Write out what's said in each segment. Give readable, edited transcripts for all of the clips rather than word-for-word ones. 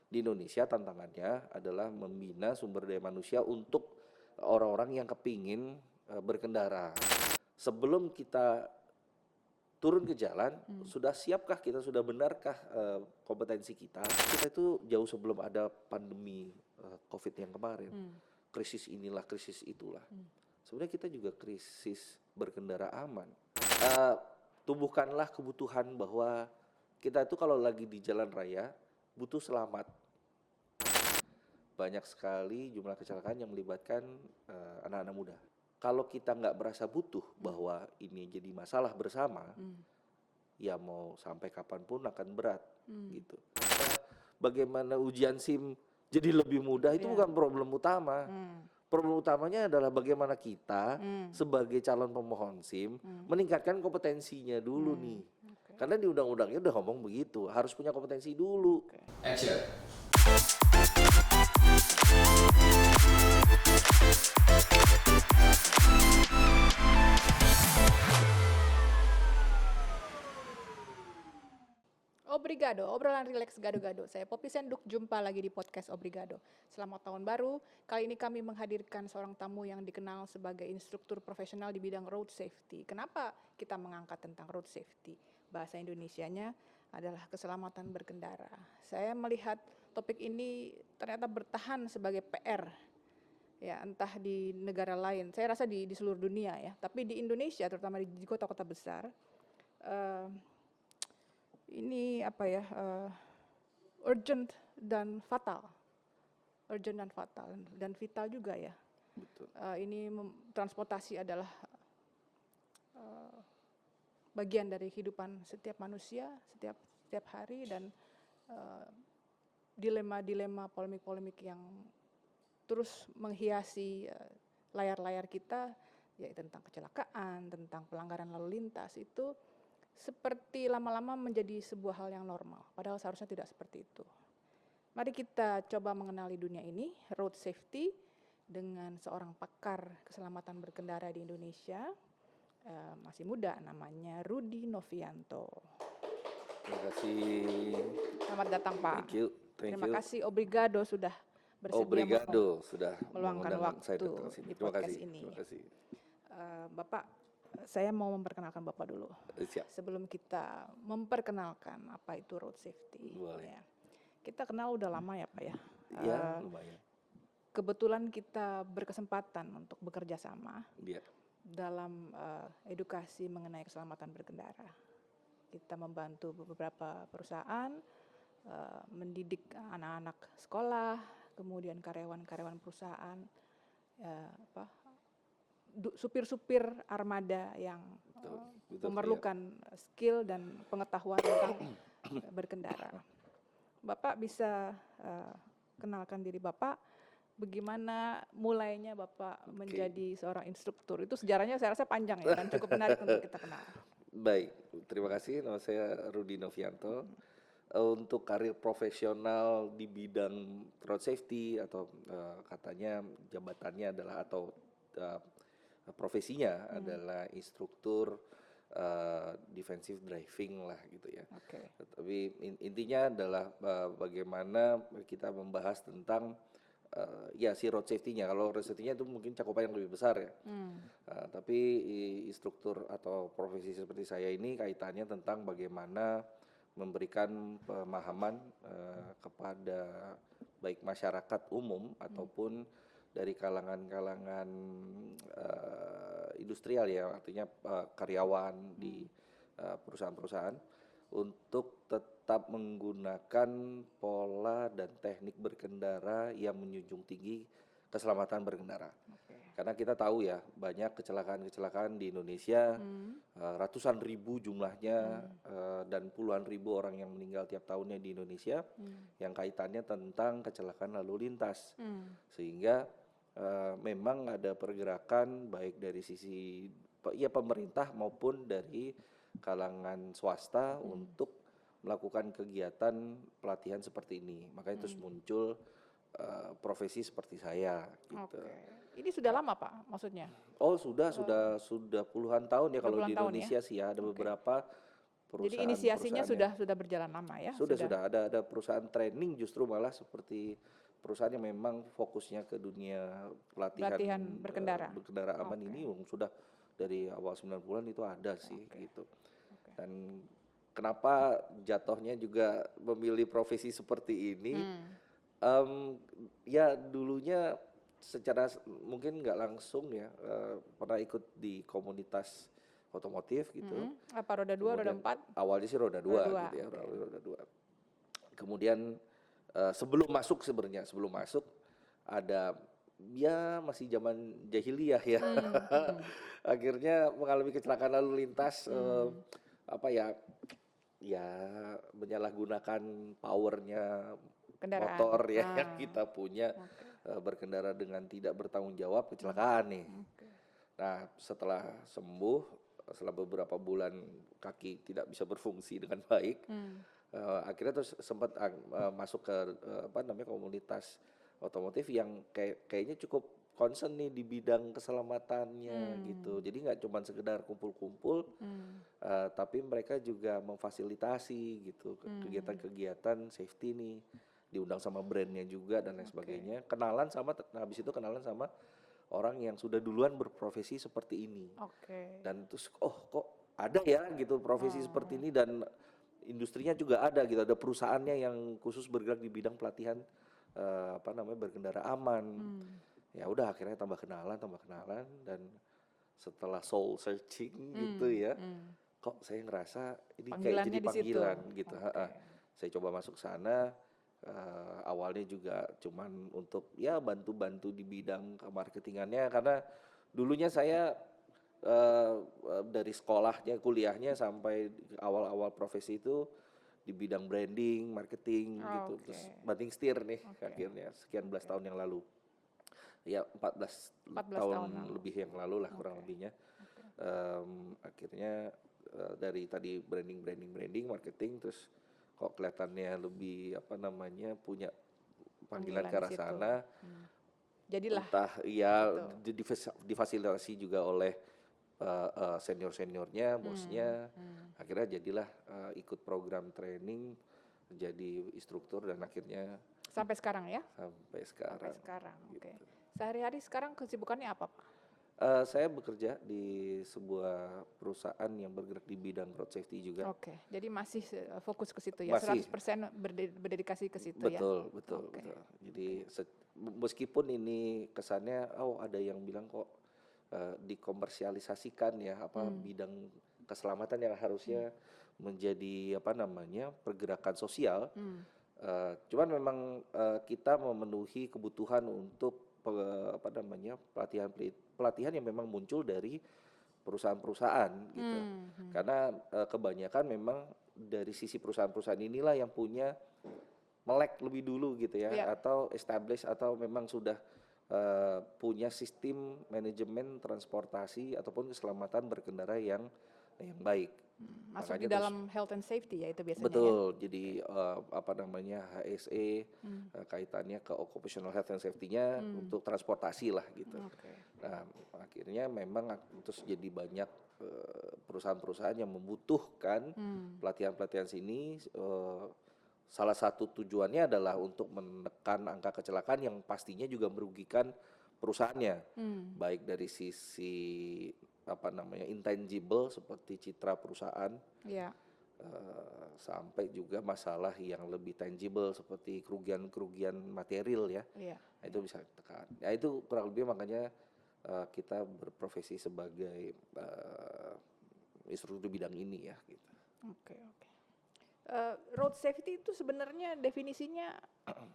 di Indonesia tantangannya adalah membina sumber daya manusia untuk orang-orang yang kepingin berkendara. Sebelum kita turun ke jalan, sudah siapkah kita, sudah benarkah kompetensi kita? Kita itu jauh sebelum ada pandemi COVID yang kemarin, krisis inilah, krisis itulah. Sebenarnya kita juga krisis berkendara aman. Tumbuhkanlah kebutuhan bahwa kita itu kalau lagi di jalan raya butuh selamat. Banyak sekali jumlah kecelakaan yang melibatkan anak-anak muda. Kalau kita nggak merasa butuh bahwa ini jadi masalah bersama, ya mau sampai kapanpun akan berat gitu. Bagaimana ujian SIM jadi lebih mudah itu bukan problem utama. Problem utamanya adalah bagaimana kita sebagai calon pemohon SIM meningkatkan kompetensinya dulu nih. Karena di undang-undangnya udah ngomong begitu, harus punya kompetensi dulu. Action. Obrigado, obrolan rileks gado-gado. Saya Poppy Senduk, jumpa lagi di podcast Obrigado. Selamat tahun baru. Kali ini kami menghadirkan seorang tamu yang dikenal sebagai instruktur profesional di bidang road safety. Kenapa kita mengangkat tentang road safety? Bahasa Indonesianya adalah keselamatan berkendara. Saya melihat topik ini ternyata bertahan sebagai PR. Ya, entah di negara lain, saya rasa di seluruh dunia ya. Tapi di Indonesia, terutama di kota-kota besar, ini urgent dan fatal, dan vital juga ya. Betul. Ini transportasi adalah bagian dari kehidupan setiap manusia setiap hari, dan dilema-dilema, polemik-polemik yang terus menghiasi layar-layar kita, yaitu tentang kecelakaan, tentang pelanggaran lalu lintas, itu seperti lama-lama menjadi sebuah hal yang normal, padahal seharusnya tidak seperti itu. Mari kita coba mengenali dunia ini, road safety, dengan seorang pakar keselamatan berkendara di Indonesia, masih muda, namanya Rudy Novianto. Terima kasih. Selamat datang Pak. Thank you. Terima kasih Obrigado sudah bersedia Obrigado sudah meluangkan mengundang saya waktu datang sini. di Terima podcast kasih. ini. Terima kasih. Bapak, saya mau memperkenalkan Bapak dulu. Siap. Sebelum kita memperkenalkan apa itu road safety. Boleh. Ya. Kita kenal udah lama ya Pak ya. Ya, lumayan. Kebetulan kita berkesempatan untuk bekerja sama Iya. dalam edukasi mengenai keselamatan berkendara. Kita membantu beberapa perusahaan mendidik anak-anak sekolah, kemudian karyawan-karyawan perusahaan, supir-supir armada yang Betul, memerlukan skill dan pengetahuan tentang berkendara. Bapak bisa kenalkan diri Bapak, bagaimana mulainya Bapak menjadi seorang instruktur? Itu sejarahnya saya rasa panjang ya, dan cukup menarik untuk kita kenal. Baik, terima kasih. Nama saya Rudy Novianto. Untuk karir profesional di bidang road safety atau katanya jabatannya adalah atau profesinya adalah instruktur defensive driving lah gitu ya. Okay. Tapi intinya adalah bagaimana kita membahas tentang ya si road safety-nya. Kalau road safety-nya itu mungkin cakupan yang lebih besar ya. Tapi instruktur atau profesi seperti saya ini kaitannya tentang bagaimana memberikan pemahaman kepada baik masyarakat umum ataupun dari kalangan-kalangan industrial ya, artinya karyawan di perusahaan-perusahaan untuk tetap menggunakan pola dan teknik berkendara yang menjunjung tinggi keselamatan berkendara. Karena kita tahu ya, banyak kecelakaan-kecelakaan di Indonesia, ratusan ribu jumlahnya, dan puluhan ribu orang yang meninggal tiap tahunnya di Indonesia, yang kaitannya tentang kecelakaan lalu lintas. Sehingga memang ada pergerakan baik dari sisi pemerintah maupun dari kalangan swasta untuk melakukan kegiatan pelatihan seperti ini. Makanya terus muncul profesi seperti saya gitu. Ini sudah lama Pak maksudnya? Oh sudah puluhan tahun ya kalau di Indonesia ya? Sih ya ada beberapa Jadi inisiasinya sudah berjalan lama ya? Sudah ada perusahaan training justru malah seperti perusahaan yang memang fokusnya ke dunia pelatihan berkendara. Berkendara aman ini sudah dari awal 90-an itu ada sih gitu. Dan kenapa jatuhnya juga memilih profesi seperti ini? Ya dulunya secara mungkin nggak langsung ya pernah ikut di komunitas otomotif gitu. Apa roda 2, roda 4? Awalnya sih roda 2 gitu ya, roda 2. Kemudian sebelum masuk ada ya masih zaman jahiliyah ya. Akhirnya mengalami kecelakaan lalu lintas apa ya menyalahgunakan powernya motor ya yang kita punya berkendara dengan tidak bertanggung jawab, kecelakaan nih. Nah setelah sembuh, setelah beberapa bulan kaki tidak bisa berfungsi dengan baik, akhirnya terus sempat masuk ke komunitas otomotif yang kayaknya cukup concern nih di bidang keselamatannya gitu. Jadi nggak cuma sekedar kumpul-kumpul, tapi mereka juga memfasilitasi gitu kegiatan-kegiatan safety nih, diundang sama brandnya juga dan lain sebagainya. Habis itu kenalan sama orang yang sudah duluan berprofesi seperti ini. Dan terus kok ada ya gitu profesi seperti ini dan industrinya juga ada gitu, ada perusahaannya yang khusus bergerak di bidang pelatihan berkendara aman. Ya udah akhirnya tambah kenalan dan setelah soul searching gitu ya, kok saya ngerasa ini kayak jadi panggilan gitu. Saya coba masuk sana, awalnya juga cuman untuk ya bantu-bantu di bidang marketingannya karena dulunya saya dari sekolahnya, kuliahnya sampai awal-awal profesi itu di bidang branding, marketing gitu. Terus banting setir nih akhirnya sekian belas tahun yang lalu. Ya 14 tahun lebih yang lalu lah kurang lebihnya. Akhirnya dari tadi branding, marketing, terus kok kelihatannya lebih punya panggilan ke arah sana. Jadilah. Entah difasilitasi juga oleh senior-seniornya, bosnya. Akhirnya jadilah ikut program training, jadi instruktur dan akhirnya sampai sekarang ya? Sampai sekarang. Oke. Sehari-hari sekarang kesibukannya apa, Pak? Saya bekerja di sebuah perusahaan yang bergerak di bidang road safety juga. Jadi masih fokus ke situ ya, masih. 100% berdedikasi ke situ ya? Betul. Jadi meskipun ini kesannya, ada yang bilang kok dikomersialisasikan ya, bidang keselamatan yang harusnya menjadi pergerakan sosial. Cuman memang kita memenuhi kebutuhan untuk pelatihan yang memang muncul dari perusahaan-perusahaan gitu. Karena kebanyakan memang dari sisi perusahaan-perusahaan inilah yang punya melek lebih dulu gitu ya, atau establish atau memang sudah punya sistem manajemen transportasi ataupun keselamatan berkendara yang baik. Masuk di dalam health and safety ya itu biasanya. Betul. Jadi HSE kaitannya ke occupational health and safety-nya untuk transportasi lah gitu. Nah, akhirnya memang terus jadi banyak perusahaan-perusahaan yang membutuhkan pelatihan-pelatihan sini. Salah satu tujuannya adalah untuk menekan angka kecelakaan yang pastinya juga merugikan perusahaannya, baik dari sisi intangible seperti citra perusahaan, sampai juga masalah yang lebih tangible seperti kerugian material ya. Nah, itu bisa ditekan. Ya itu kurang lebih makanya kita berprofesi sebagai instruktur di bidang ini ya gitu. Road safety itu sebenarnya definisinya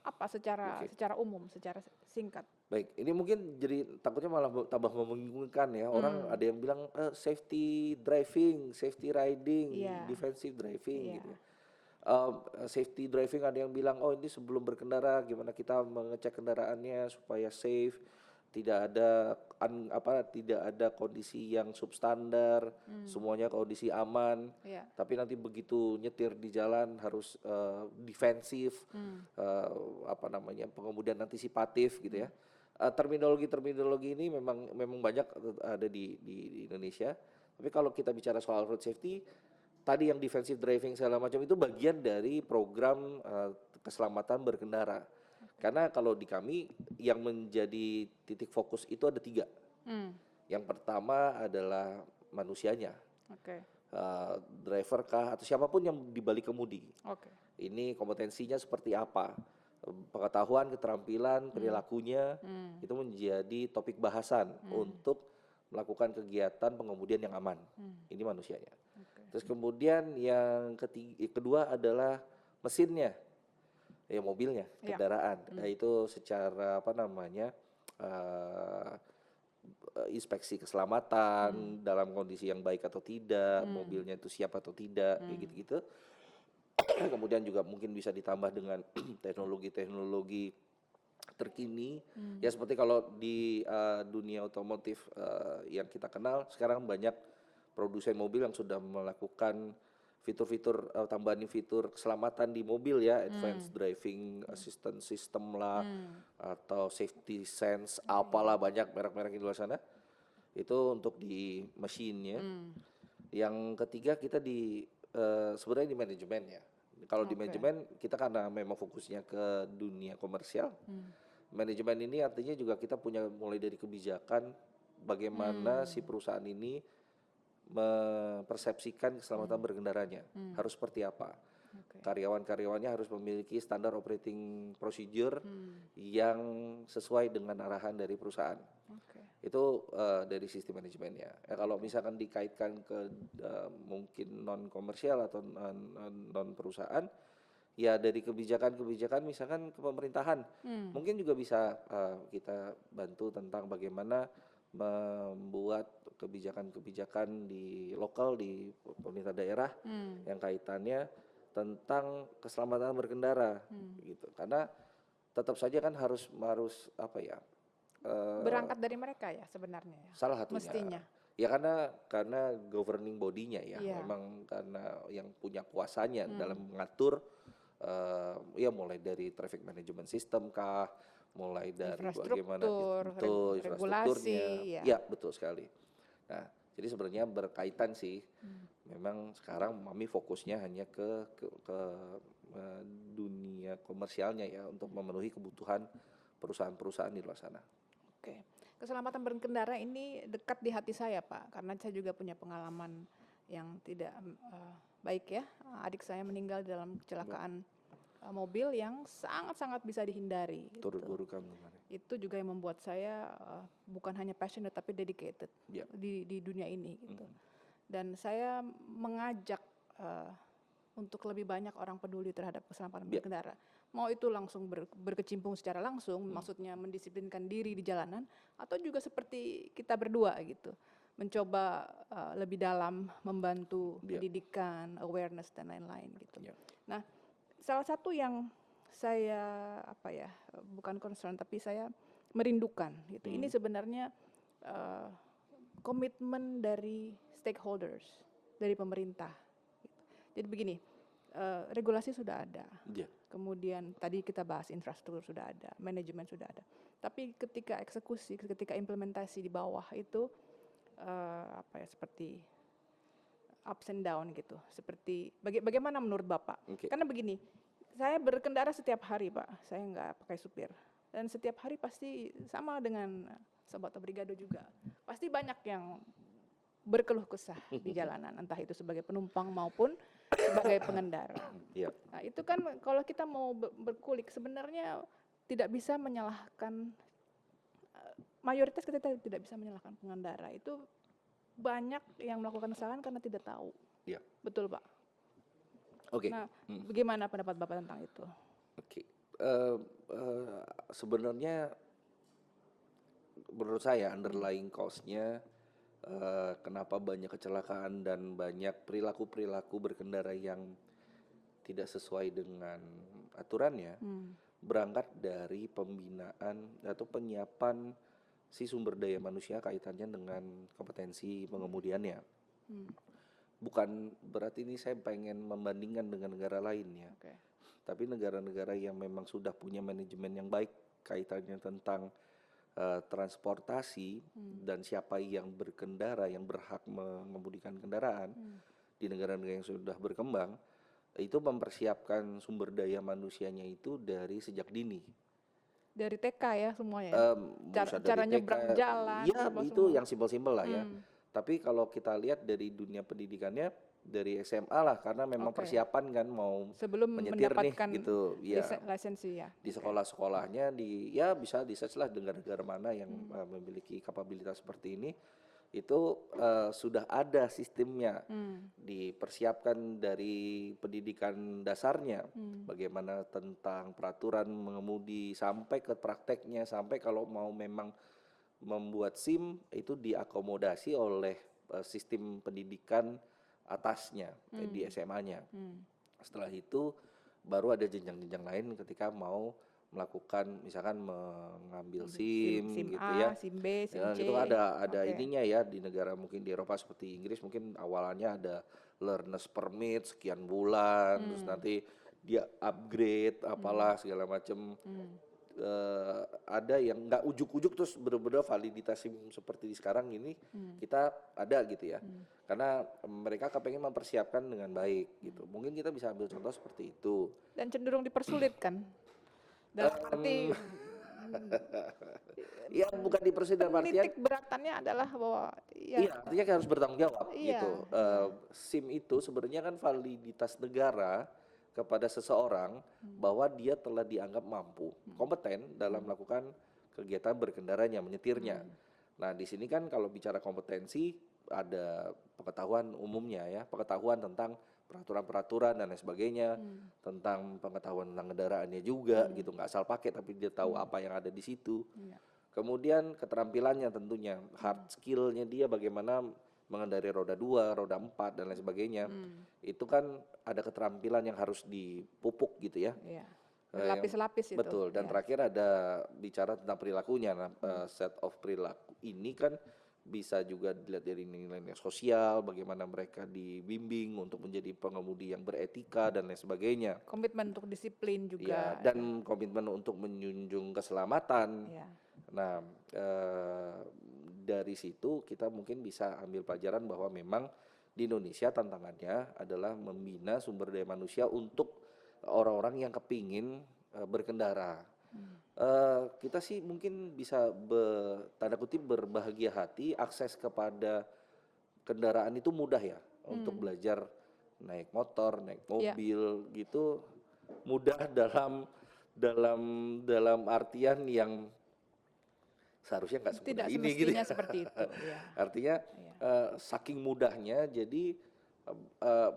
apa secara umum, secara singkat? Baik, ini mungkin jadi takutnya malah tambah membingungkan ya. Orang ada yang bilang safety driving, safety riding, defensive driving gitu ya. Safety driving ada yang bilang ini sebelum berkendara gimana kita mengecek kendaraannya supaya safe, tidak ada kondisi yang substandar, semuanya kondisi aman. Tapi nanti begitu nyetir di jalan harus defensif, pengemudian antisipatif gitu ya. Terminologi ini memang banyak ada di Indonesia. Tapi kalau kita bicara soal road safety, tadi yang defensive driving segala macam itu bagian dari program keselamatan berkendara. Karena kalau di kami yang menjadi titik fokus itu ada 3. Yang pertama adalah manusianya, Oke. driver kah atau siapapun yang di balik kemudi. Oke. Ini kompetensinya seperti apa, pengetahuan, keterampilan, perilakunya itu menjadi topik bahasan untuk melakukan kegiatan pengemudian yang aman. Ini manusianya. Oke. Terus kemudian yang kedua adalah mesinnya, ya mobilnya, Ya. kendaraan. Nah, itu secara apa namanya inspeksi keselamatan dalam kondisi yang baik atau tidak, mobilnya itu siap atau tidak, kayak gitu-gitu. Kemudian juga mungkin bisa ditambah dengan teknologi-teknologi terkini. Ya seperti kalau di dunia otomotif yang kita kenal sekarang banyak produsen mobil yang sudah melakukan fitur-fitur tambahan fitur keselamatan di mobil ya, advanced driving assistance system lah, atau safety sense, apalah banyak merek-merek di luar sana. Itu untuk di mesinnya. Yang ketiga kita di sebenarnya di manajemen ya. Kalau di manajemen kita karena memang fokusnya ke dunia komersial. Manajemen ini artinya juga kita punya mulai dari kebijakan bagaimana si perusahaan ini mempersepsikan keselamatan berkendaranya harus seperti apa. Karyawan-karyawannya harus memiliki standar operating procedure yang sesuai dengan arahan dari perusahaan. Itu dari sistem manajemennya. Kalau misalkan dikaitkan ke mungkin non komersial atau non perusahaan, ya dari kebijakan-kebijakan misalkan ke pemerintahan, mungkin juga bisa kita bantu tentang bagaimana membuat kebijakan-kebijakan di lokal di pemerintah daerah yang kaitannya tentang keselamatan berkendara gitu. Karena tetap saja kan harus apa ya? Berangkat dari mereka ya sebenarnya ya. Salah satunya. Mestinya. Ya karena governing bodinya ya, memang karena yang punya kuasanya dalam mengatur ya mulai dari traffic management system kah, mulai dari bagaimana itu infrastrukturnya, ya betul sekali. Nah, jadi sebenarnya berkaitan sih. Memang sekarang kami fokusnya hanya ke dunia komersialnya ya untuk memenuhi kebutuhan perusahaan-perusahaan di luar sana. Oke, keselamatan berkendara ini dekat di hati saya Pak, karena saya juga punya pengalaman yang tidak baik ya. Adik saya meninggal dalam kecelakaan mobil yang sangat-sangat bisa dihindari. Turut guru kamu kemarin. Itu juga yang membuat saya bukan hanya passionate tapi dedicated di dunia ini gitu. Dan saya mengajak untuk lebih banyak orang peduli terhadap keselamatan berkendara. Mau itu langsung berkecimpung secara langsung, maksudnya mendisiplinkan diri di jalanan, atau juga seperti kita berdua gitu, mencoba lebih dalam membantu pendidikan, awareness dan lain-lain gitu. Nah, salah satu yang saya bukan concern tapi saya merindukan gitu. Ini sebenarnya komitmen dari stakeholders, dari pemerintah. Gitu. Jadi begini, regulasi sudah ada. Kemudian tadi kita bahas infrastruktur sudah ada, manajemen sudah ada. Tapi ketika eksekusi, ketika implementasi di bawah itu seperti ups and down gitu. Seperti bagaimana menurut Bapak? Karena begini, saya berkendara setiap hari Pak, saya nggak pakai supir. Dan setiap hari pasti sama dengan Sobat Obrigado juga. Pasti banyak yang berkeluh kesah di jalanan, entah itu sebagai penumpang maupun sebagai pengendara. Nah itu kan kalau kita mau berkulik sebenarnya tidak bisa menyalahkan, mayoritas kita tidak bisa menyalahkan pengendara. Itu banyak yang melakukan kesalahan karena tidak tahu. Betul Pak? Nah bagaimana pendapat Bapak tentang itu? Sebenarnya menurut saya underlying cause-nya kenapa banyak kecelakaan dan banyak perilaku-perilaku berkendara yang tidak sesuai dengan aturannya berangkat dari pembinaan atau penyiapan si sumber daya manusia kaitannya dengan kompetensi pengemudiannya. Bukan berarti ini saya pengen membandingkan dengan negara lain ya. Tapi negara-negara yang memang sudah punya manajemen yang baik kaitannya tentang transportasi dan siapa yang berkendara, yang berhak mengemudikan kendaraan, di negara-negara yang sudah berkembang itu mempersiapkan sumber daya manusianya itu dari sejak dini. Dari TK ya semuanya ya? Bisa dari Cara TK, nyebrang jalan, ya apa itu semua. yang simpel-simpel lah ya. Tapi kalau kita lihat dari dunia pendidikannya dari SMA lah, karena memang Oke. persiapan kan mau Sebelum menyetir nih mendapatkan gitu. Ya, lisensi ya. di sekolah-sekolahnya ya bisa di search lah negara-negara mana yang memiliki kapabilitas seperti ini. Itu sudah ada sistemnya, dipersiapkan dari pendidikan dasarnya, bagaimana tentang peraturan mengemudi sampai ke prakteknya, sampai kalau mau memang membuat SIM itu diakomodasi oleh sistem pendidikan atasnya di SMA-nya. Setelah itu baru ada jenjang-jenjang lain ketika mau melakukan misalkan mengambil SIM SIM gitu A, ya. SIM B, SIM Ya, C. gitu ada Oke. ininya ya di negara mungkin di Eropa seperti Inggris mungkin awalannya ada learners permit sekian bulan, terus nanti dia upgrade apalah segala macam. Ada yang nggak ujuk-ujuk terus bener-bener validitas SIM seperti di sekarang ini kita ada gitu ya. Karena mereka kepengen mempersiapkan dengan baik gitu. Mungkin kita bisa ambil contoh seperti itu. Dan cenderung dipersulit kan? Dalam arti Ya bukan dipersulit dalam artian titik beratannya adalah bahwa ya iya, artinya kan harus bertanggung jawab Iya, gitu. SIM itu sebenarnya kan validitas negara kepada seseorang bahwa dia telah dianggap mampu, kompeten dalam melakukan kegiatan berkendaranya, menyetirnya. Nah, di sini kan kalau bicara kompetensi ada pengetahuan umumnya ya, pengetahuan tentang peraturan-peraturan dan lain sebagainya, tentang pengetahuan tentang kendaraannya juga gitu, nggak asal pakai tapi dia tahu apa yang ada di situ. Iya. Kemudian keterampilannya tentunya, hard skill-nya dia bagaimana mengendarai roda 2, roda 4 dan lain sebagainya. Itu kan ada keterampilan yang harus dipupuk gitu ya. Iya. Yang Berlapis-lapis itu. betul. Dan Ya. terakhir ada bicara tentang perilakunya. Nah, set of perilaku ini kan bisa juga dilihat dari nilai-nilai sosial, bagaimana mereka dibimbing untuk menjadi pengemudi yang beretika dan lain sebagainya. Komitmen untuk disiplin Ya, juga. dan komitmen untuk menjunjung keselamatan. Ya. Nah, dari situ kita mungkin bisa ambil pelajaran bahwa memang di Indonesia tantangannya adalah membina sumber daya manusia untuk orang-orang yang kepingin berkendara. Kita sih mungkin bisa tanda kutip berbahagia hati akses kepada kendaraan itu mudah ya untuk belajar naik motor, naik mobil gitu mudah dalam artian yang seharusnya nggak semudah Tidak ini gitu semestinya ya. seperti itu. Ya. Artinya saking mudahnya jadi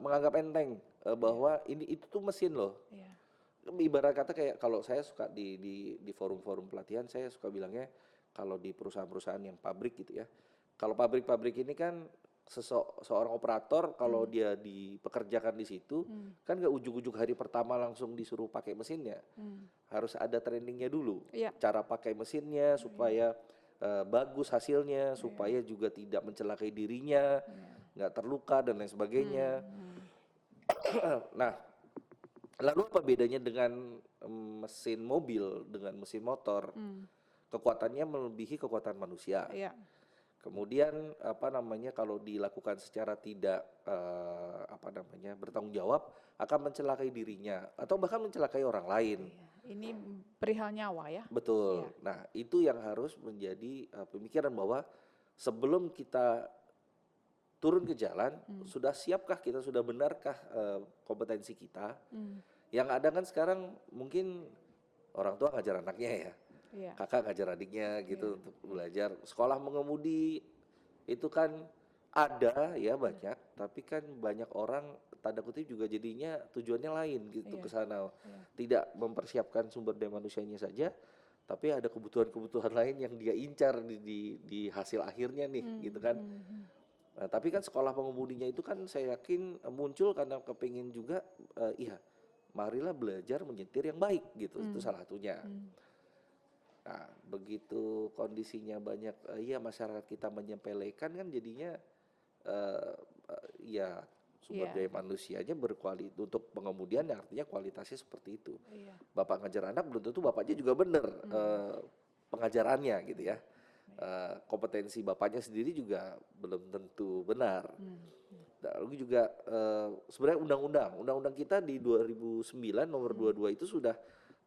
menganggap enteng bahwa itu tuh mesin loh. Ya. Ibarat kata kayak kalau saya suka di forum-forum pelatihan saya suka bilangnya kalau di perusahaan-perusahaan yang pabrik gitu ya. Kalau pabrik-pabrik ini kan seorang operator kalau dia dipekerjakan di situ kan gak ujuk-ujuk hari pertama langsung disuruh pakai mesinnya. Harus ada trainingnya dulu. Iya. Cara pakai mesinnya supaya bagus hasilnya, supaya juga tidak mencelakai dirinya, nggak terluka dan lain sebagainya. Nah, lalu apa bedanya dengan mesin mobil dengan mesin motor? Kekuatannya melebihi kekuatan manusia. Iya. Kemudian kalau dilakukan secara tidak bertanggung jawab akan mencelakai dirinya atau bahkan mencelakai orang lain. Iya. Ini perihal nyawa ya. Betul. Iya. Nah, itu yang harus menjadi pemikiran bahwa sebelum kita turun ke jalan, sudah siapkah kita, sudah benarkah kompetensi kita? Yang ada kan sekarang mungkin orang tua ngajar anaknya ya. Iya. Kakak ngajar adiknya gitu untuk belajar. Sekolah mengemudi itu kan ada ya banyak, tapi kan banyak orang tanda kutip juga jadinya tujuannya lain gitu ke sana. Tidak mempersiapkan sumber daya manusianya saja, tapi ada kebutuhan-kebutuhan lain yang dia incar di hasil akhirnya nih gitu kan. Nah, tapi kan sekolah pengemudinya itu kan saya yakin muncul karena kepingin juga marilah belajar menyetir yang baik gitu. Itu salah satunya. Nah, begitu kondisinya banyak masyarakat kita menyepelekan kan jadinya sumber daya manusianya berkualitas untuk pengemudian artinya kualitasnya seperti itu. Iya. Bapak ngajar anak belum tentu bapaknya juga benar pengajarannya gitu ya. Kompetensi bapaknya sendiri juga belum tentu benar. Lalu juga sebenarnya undang-undang kita di 2009 nomor 22 itu sudah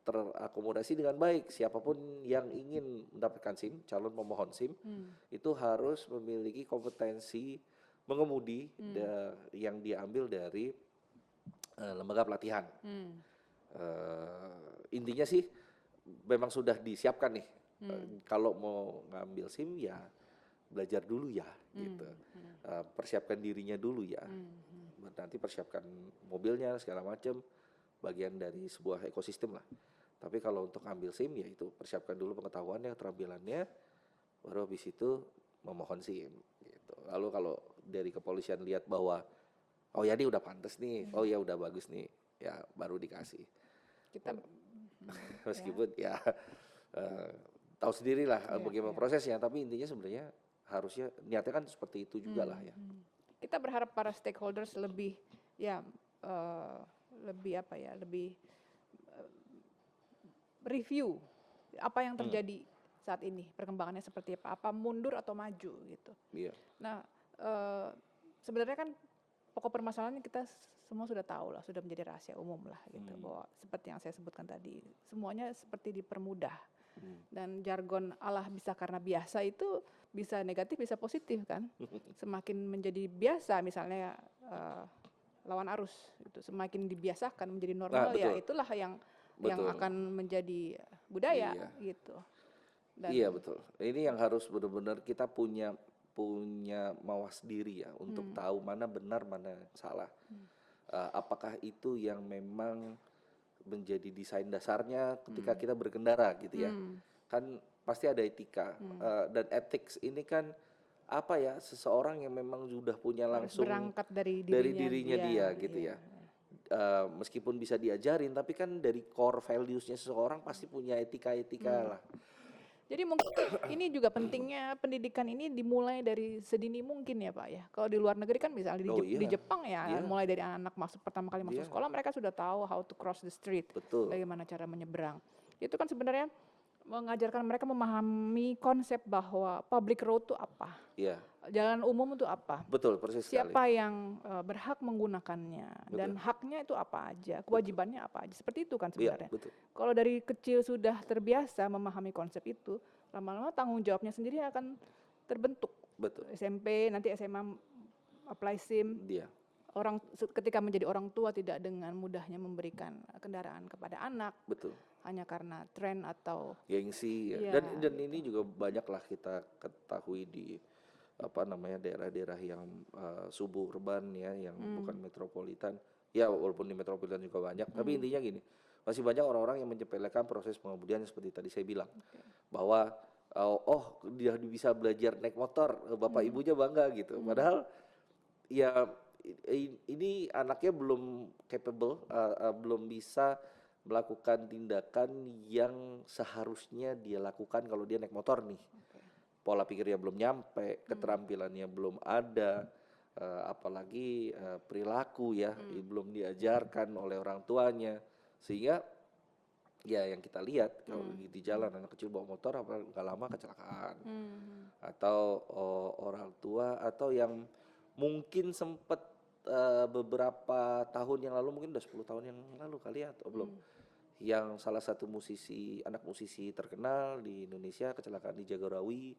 terakomodasi dengan baik. Siapapun yang ingin mendapatkan SIM, calon pemohon SIM, itu harus memiliki kompetensi mengemudi yang diambil dari lembaga pelatihan. Intinya sih memang sudah disiapkan nih. Kalau mau ngambil SIM ya belajar dulu ya, gitu. Persiapkan dirinya dulu ya. Nanti persiapkan mobilnya segala macam, bagian dari sebuah ekosistem lah. Tapi kalau untuk ambil SIM ya itu persiapkan dulu pengetahuannya, keterampilannya, baru habis itu memohon SIM. Gitu. Lalu kalau dari kepolisian lihat bahwa oh ya ini udah pantas nih, oh ya udah bagus nih, ya baru dikasih. Kita Meskipun ya tahu sendiri lah bagaimana prosesnya, tapi intinya sebenarnya harusnya niatnya kan seperti itu juga lah ya. Kita berharap para stakeholders lebih lebih review apa yang terjadi saat ini, perkembangannya seperti apa mundur atau maju gitu. Iya. Nah, sebenarnya kan pokok permasalahannya kita semua sudah tahu lah, sudah menjadi rahasia umum lah gitu, bahwa seperti yang saya sebutkan tadi, semuanya seperti dipermudah. Dan jargon Allah bisa karena biasa itu bisa negatif bisa positif kan. Semakin menjadi biasa misalnya lawan arus itu, semakin dibiasakan menjadi normal ya itulah yang akan menjadi budaya gitu. Dan iya betul. Ini yang harus benar-benar kita punya mawas diri ya untuk tahu mana benar mana salah. Apakah itu yang memang menjadi desain dasarnya ketika kita berkendara gitu ya. Kan pasti ada etika dan ethics ini kan apa ya, seseorang yang memang sudah punya langsung berangkat dari dirinya dia gitu ya. Meskipun bisa diajarin tapi kan dari core values-nya seseorang pasti punya etika-etika lah. Jadi mungkin ini juga pentingnya pendidikan ini dimulai dari sedini mungkin ya Pak ya. Kalau di luar negeri kan misalnya di Jepang ya, mulai dari anak pertama kali masuk sekolah mereka sudah tahu how to cross the street, bagaimana cara menyeberang. Itu kan sebenarnya mengajarkan mereka memahami konsep bahwa public road itu apa, jalan umum itu apa, betul, persis siapa yang berhak menggunakannya, dan haknya itu apa aja, kewajibannya apa aja, seperti itu kan sebenarnya. Kalau dari kecil sudah terbiasa memahami konsep itu, lama-lama tanggung jawabnya sendiri akan terbentuk. SMP, nanti SMA apply SIM. Orang ketika menjadi orang tua tidak dengan mudahnya memberikan kendaraan kepada anak. Hanya karena tren atau gengsi ya. Dan ini juga banyaklah kita ketahui di daerah-daerah yang suburban ya, yang bukan metropolitan. Ya walaupun di metropolitan juga banyak, tapi intinya gini, masih banyak orang-orang yang menyepelekan proses pengemudian seperti tadi saya bilang, bahwa dia bisa belajar naik motor, bapak ibunya bangga gitu. Padahal ya ini anaknya belum capable, belum bisa melakukan tindakan yang seharusnya dia lakukan kalau dia naik motor nih. Pola pikirnya belum nyampe, keterampilannya belum ada, apalagi perilaku ya, belum diajarkan oleh orang tuanya. Sehingga ya yang kita lihat kalau di jalan anak kecil bawa motor nggak lama kecelakaan. Atau orang tua atau yang mungkin sempat beberapa tahun yang lalu, mungkin udah 10 tahun yang lalu kali ya atau belum, yang salah satu anak musisi terkenal di Indonesia kecelakaan di Jagorawi.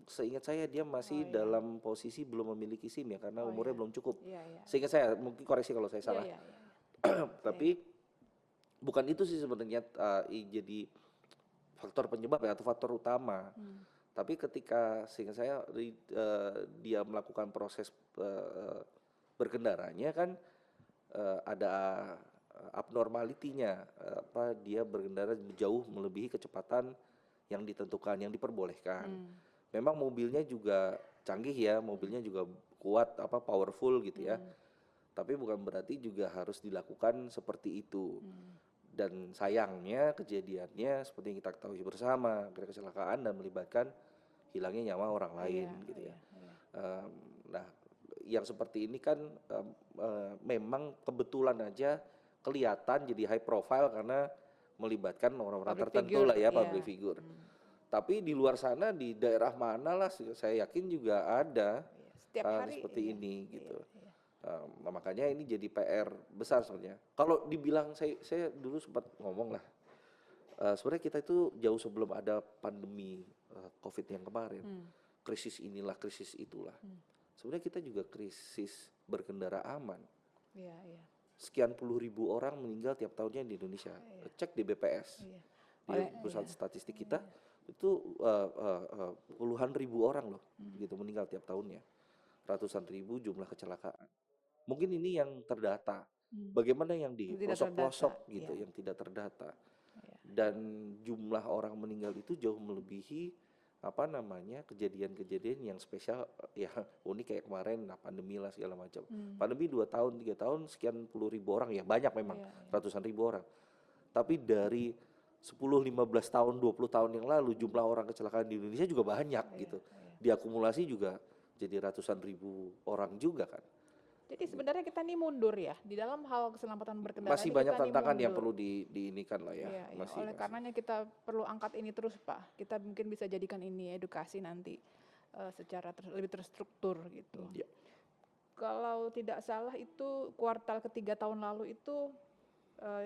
Seingat saya dia masih dalam posisi belum memiliki SIM ya, karena umurnya belum cukup. Seingat saya, mungkin koreksi kalau saya salah. Tapi bukan itu sih sebenarnya jadi faktor penyebab ya, atau faktor utama. Tapi ketika seingat saya dia melakukan proses berkendaranya kan ada abnormalitinya, dia berkendara jauh melebihi kecepatan yang ditentukan, yang diperbolehkan. Memang mobilnya juga canggih ya, mobilnya juga kuat, powerful gitu ya. Tapi bukan berarti juga harus dilakukan seperti itu. Dan sayangnya kejadiannya seperti yang kita ketahui bersama, kecelakaan dan melibatkan hilangnya nyawa orang lain gitu ya. Nah, yang seperti ini kan memang kebetulan aja kelihatan jadi high profile karena melibatkan orang-orang tertentu lah ya, public figure. Tapi di luar sana di daerah mana lah saya yakin juga ada Setiap hari seperti iya, ini iya, gitu. iya. Nah, makanya ini jadi PR besar sebenarnya. Kalau dibilang saya dulu sempat ngomong lah, sebenarnya kita itu jauh sebelum ada pandemi COVID yang kemarin, Hmm, krisis inilah, krisis itulah. hmm. Sebenarnya kita juga krisis berkendara aman. Iya, iya, Sekian puluh ribu orang meninggal tiap tahunnya di Indonesia. iya, Cek di BPS, iya. di Iya, pusat statistik kita itu puluhan ribu orang loh, gitu meninggal tiap tahunnya. Ratusan ribu jumlah kecelakaan. Mungkin ini yang terdata. hmm. Bagaimana yang di Tidak terdata, pelosok-pelosok gitu, iya, yang tidak terdata. iya. Dan jumlah orang meninggal itu jauh melebihi apa namanya kejadian-kejadian yang spesial ya unik kayak kemarin nah pandemi lah segala macam. Pandemi 2 tahun 3 tahun sekian puluh ribu orang ya banyak memang Iya, iya. ratusan ribu orang. Tapi dari 10 15 tahun 20 tahun yang lalu jumlah orang kecelakaan di Indonesia juga banyak gitu. Diakumulasi juga jadi ratusan ribu orang juga kan. Jadi sebenarnya kita nih mundur ya di dalam hal keselamatan berkendara Masih ini banyak kita nih tantangan yang mundur. perlu diinikan lah ya. Iya, iya. Masih Oleh karenanya kita perlu angkat ini terus Pak. Kita mungkin bisa jadikan ini edukasi nanti secara lebih terstruktur gitu. Ya. Kalau tidak salah itu kuartal ketiga tahun lalu itu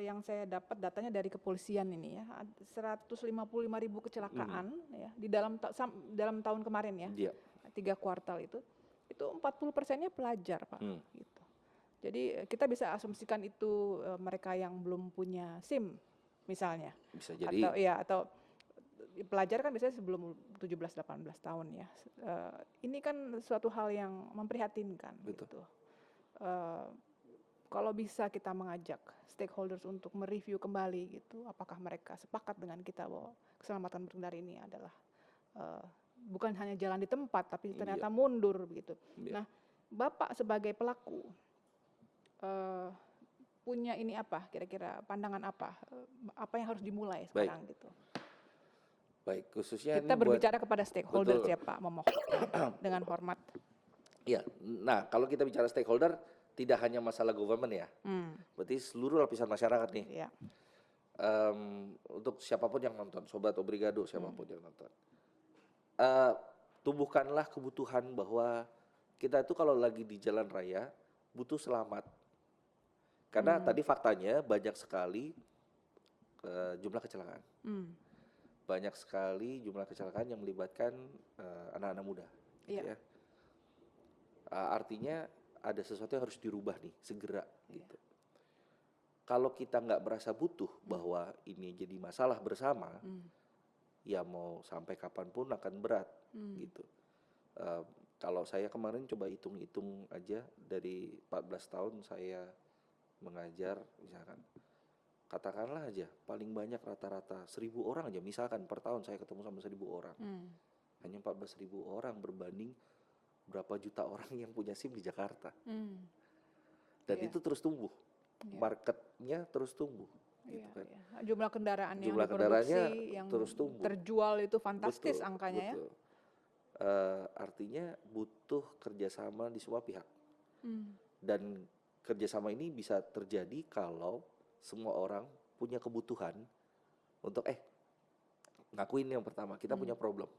yang saya dapat datanya dari kepolisian ini ya 155.000 kecelakaan ya di dalam tahun kemarin ya. Ya. 3 kuartal itu 40%-nya pelajar Pak gitu. Jadi kita bisa asumsikan itu mereka yang belum punya SIM misalnya. Bisa jadi. Atau pelajar kan biasanya sebelum 17-18 tahun ya. Ini kan suatu hal yang memprihatinkan. Betul. Gitu. Kalau bisa kita mengajak stakeholders untuk mereview kembali gitu, apakah mereka sepakat dengan kita bahwa keselamatan berkendara ini adalah bukan hanya jalan di tempat, tapi ternyata mundur begitu. Nah, Bapak sebagai pelaku punya ini apa? Kira-kira pandangan apa? Apa yang harus dimulai sekarang gitu? Baik, khususnya Kita ini berbicara kepada stakeholder betul. ya Pak, memohon dengan hormat. Ya, nah kalau kita bicara stakeholder tidak hanya masalah government ya, berarti seluruh lapisan masyarakat nih. Iya. Untuk siapapun yang nonton, Sobat Obrigado siapapun yang nonton. Tumbuhkanlah kebutuhan bahwa kita itu kalau lagi di jalan raya butuh selamat. Karena tadi faktanya banyak sekali jumlah kecelakaan. Banyak sekali jumlah kecelakaan yang melibatkan anak-anak muda. Gitu ya. Artinya ada sesuatu yang harus dirubah nih segera gitu. Kalau kita nggak merasa butuh bahwa ini jadi masalah bersama, ya mau sampai kapanpun akan berat gitu. Kalau saya kemarin coba hitung-hitung aja dari 14 tahun saya mengajar misalkan, katakanlah aja paling banyak rata-rata 1.000 orang aja misalkan per tahun saya ketemu sama 1.000 orang. Hanya 14.000 orang berbanding berapa juta orang yang punya SIM di Jakarta. Dan itu terus tumbuh. Marketnya terus tumbuh. Gitu kan. Jumlah kendaraan yang Jumlah diproduksi, yang terus tumbuh. terjual itu fantastis Betul, angkanya betul. Artinya butuh kerjasama di semua pihak. Dan kerjasama ini bisa terjadi kalau semua orang punya kebutuhan untuk ngakuin yang pertama kita punya problem.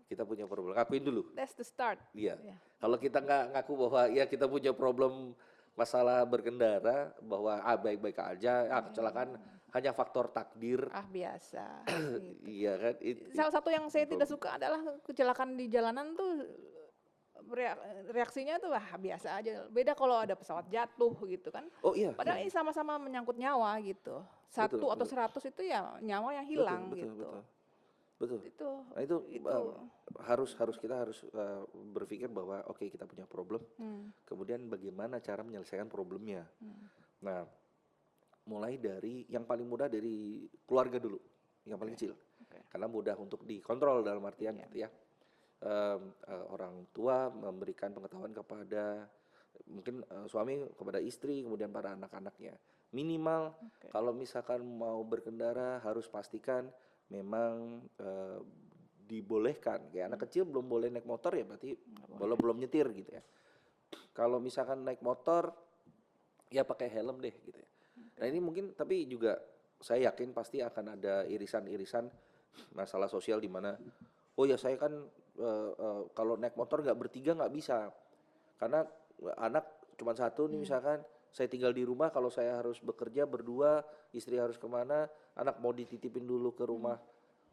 Kita punya problem, ngakuin dulu. That's the start. Iya. Kalau kita nggak ngaku bahwa ya kita punya problem masalah berkendara, bahwa baik-baik aja, kecelakaan hanya faktor takdir. Biasa. Gitu. Iya kan. Salah satu yang saya tidak suka adalah kecelakaan di jalanan tuh reaksinya tuh biasa aja. Beda kalau ada pesawat jatuh gitu kan. Oh iya. Padahal ini sama-sama menyangkut nyawa gitu. 1 atau 100 itu ya nyawa yang hilang gitu. Betul. Nah itu harus kita harus berpikir bahwa oke, kita punya problem. Kemudian bagaimana cara menyelesaikan problemnya. Nah, mulai dari yang paling mudah dari keluarga dulu, yang paling kecil. Karena mudah untuk dikontrol dalam artian ya. Orang tua memberikan pengetahuan kepada mungkin suami kepada istri, kemudian para anak-anaknya. Minimal kalau misalkan mau berkendara harus pastikan memang dibolehkan. Kayak anak kecil belum boleh naik motor ya berarti belum nyetir gitu ya. Kalau misalkan naik motor ya pakai helm deh gitu ya. Nah ini mungkin tapi juga saya yakin pasti akan ada irisan-irisan masalah sosial di mana oh ya saya kan kalau naik motor nggak bertiga nggak bisa, karena anak cuma satu nih misalkan, saya tinggal di rumah, kalau saya harus bekerja berdua, istri harus kemana, anak mau dititipin dulu ke rumah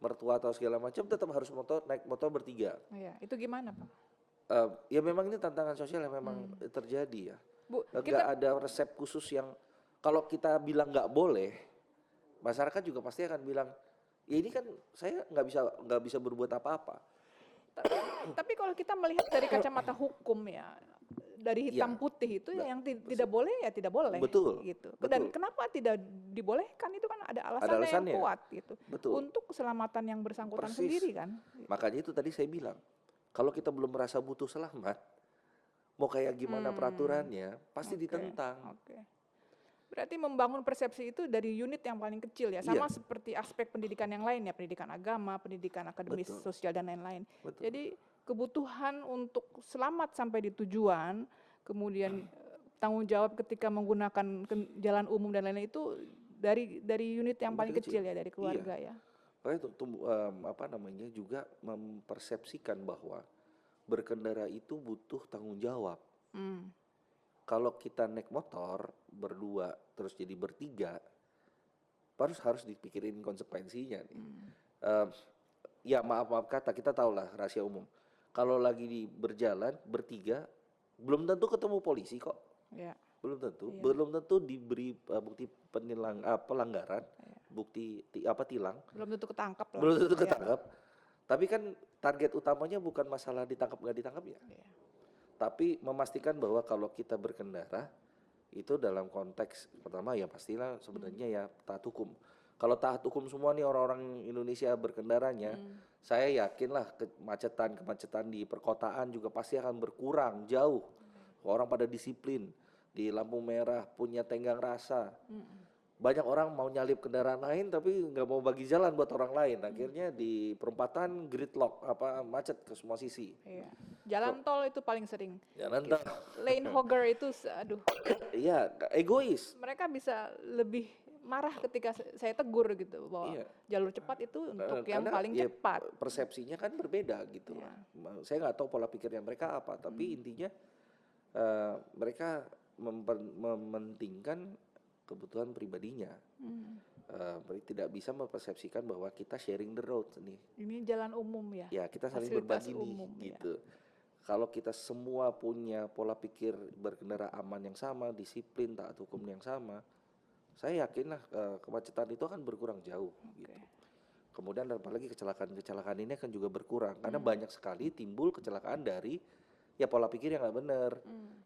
mertua atau segala macam, tetap harus naik motor bertiga. Iya, itu gimana Pak? Ya memang ini tantangan sosial yang memang terjadi ya. Bu, Nggak kita ada resep khusus yang kalau kita bilang nggak boleh, masyarakat juga pasti akan bilang, ya ini kan saya nggak bisa berbuat apa-apa. tapi kalau kita melihat dari kacamata hukum ya, dari hitam Ya, putih itu ya yang tidak boleh ya tidak boleh betul, gitu. Dan betul. kenapa tidak dibolehkan itu kan ada Ada alasannya yang alasannya, kuat gitu. betul. Untuk keselamatan yang bersangkutan Persis. sendiri kan. Makanya itu tadi saya bilang, kalau kita belum merasa butuh selamat, mau kayak gimana peraturannya, pasti Oke, ditentang. Oke. Berarti membangun persepsi itu dari unit yang paling kecil ya, sama Iya, seperti aspek pendidikan yang lain ya, pendidikan agama, pendidikan akademis, betul, sosial dan lain-lain. betul. Jadi kebutuhan untuk selamat sampai di tujuan, kemudian tanggung jawab ketika menggunakan jalan umum dan lain-lain itu dari unit yang paling Dari kecil kecil. ya, dari Iya. keluarga ya. Makanya juga mempersepsikan bahwa berkendara itu butuh tanggung jawab. Hmm. Kalau kita naik motor berdua terus jadi bertiga, harus dipikirin konsekuensinya nih. Ya maaf kata, kita tahu lah rahasia umum. Kalau lagi berjalan bertiga, belum tentu ketemu polisi kok. Ya. Iya. Belum tentu diberi bukti pelanggaran, bukti tilang, Belum tentu ketangkap lah. belum tentu Iya. ketangkap. Tapi kan target utamanya bukan masalah ditangkap nggak ditangkap ya, Iya. tapi memastikan bahwa kalau kita berkendara itu dalam konteks pertama ya pastilah sebenarnya ya taat hukum. Kalau taat hukum semua nih orang-orang Indonesia berkendaranya, saya yakinlah kemacetan di perkotaan juga pasti akan berkurang jauh. Orang pada disiplin, di lampu merah punya tenggang rasa. Banyak orang mau nyalip kendaraan lain tapi nggak mau bagi jalan buat orang lain. Akhirnya di perempatan gridlock, macet ke semua sisi. Iya. Jalan tol itu paling sering. Jalan tol. Lane hogger itu, aduh, Iya, egois. mereka bisa lebih marah ketika saya tegur gitu bahwa Iya. jalur cepat itu untuk yang Karena paling ya cepat. persepsinya kan berbeda gitu Iya. lah. Saya nggak tahu pola pikirnya mereka apa, tapi intinya mereka mementingkan kebutuhan pribadinya. Berarti tidak bisa mempersepsikan bahwa kita sharing the road nih. Ini jalan umum ya. Ya kita saling Fasilitas berbagi umum, nih ya. gitu. Kalau kita semua punya pola pikir berkendara aman yang sama, disiplin, taat hukum yang sama, saya yakinlah kemacetan itu akan berkurang jauh. Oke. Gitu. Kemudian apalagi kecelakaan ini akan juga berkurang karena banyak sekali timbul kecelakaan dari ya pola pikir yang nggak benar.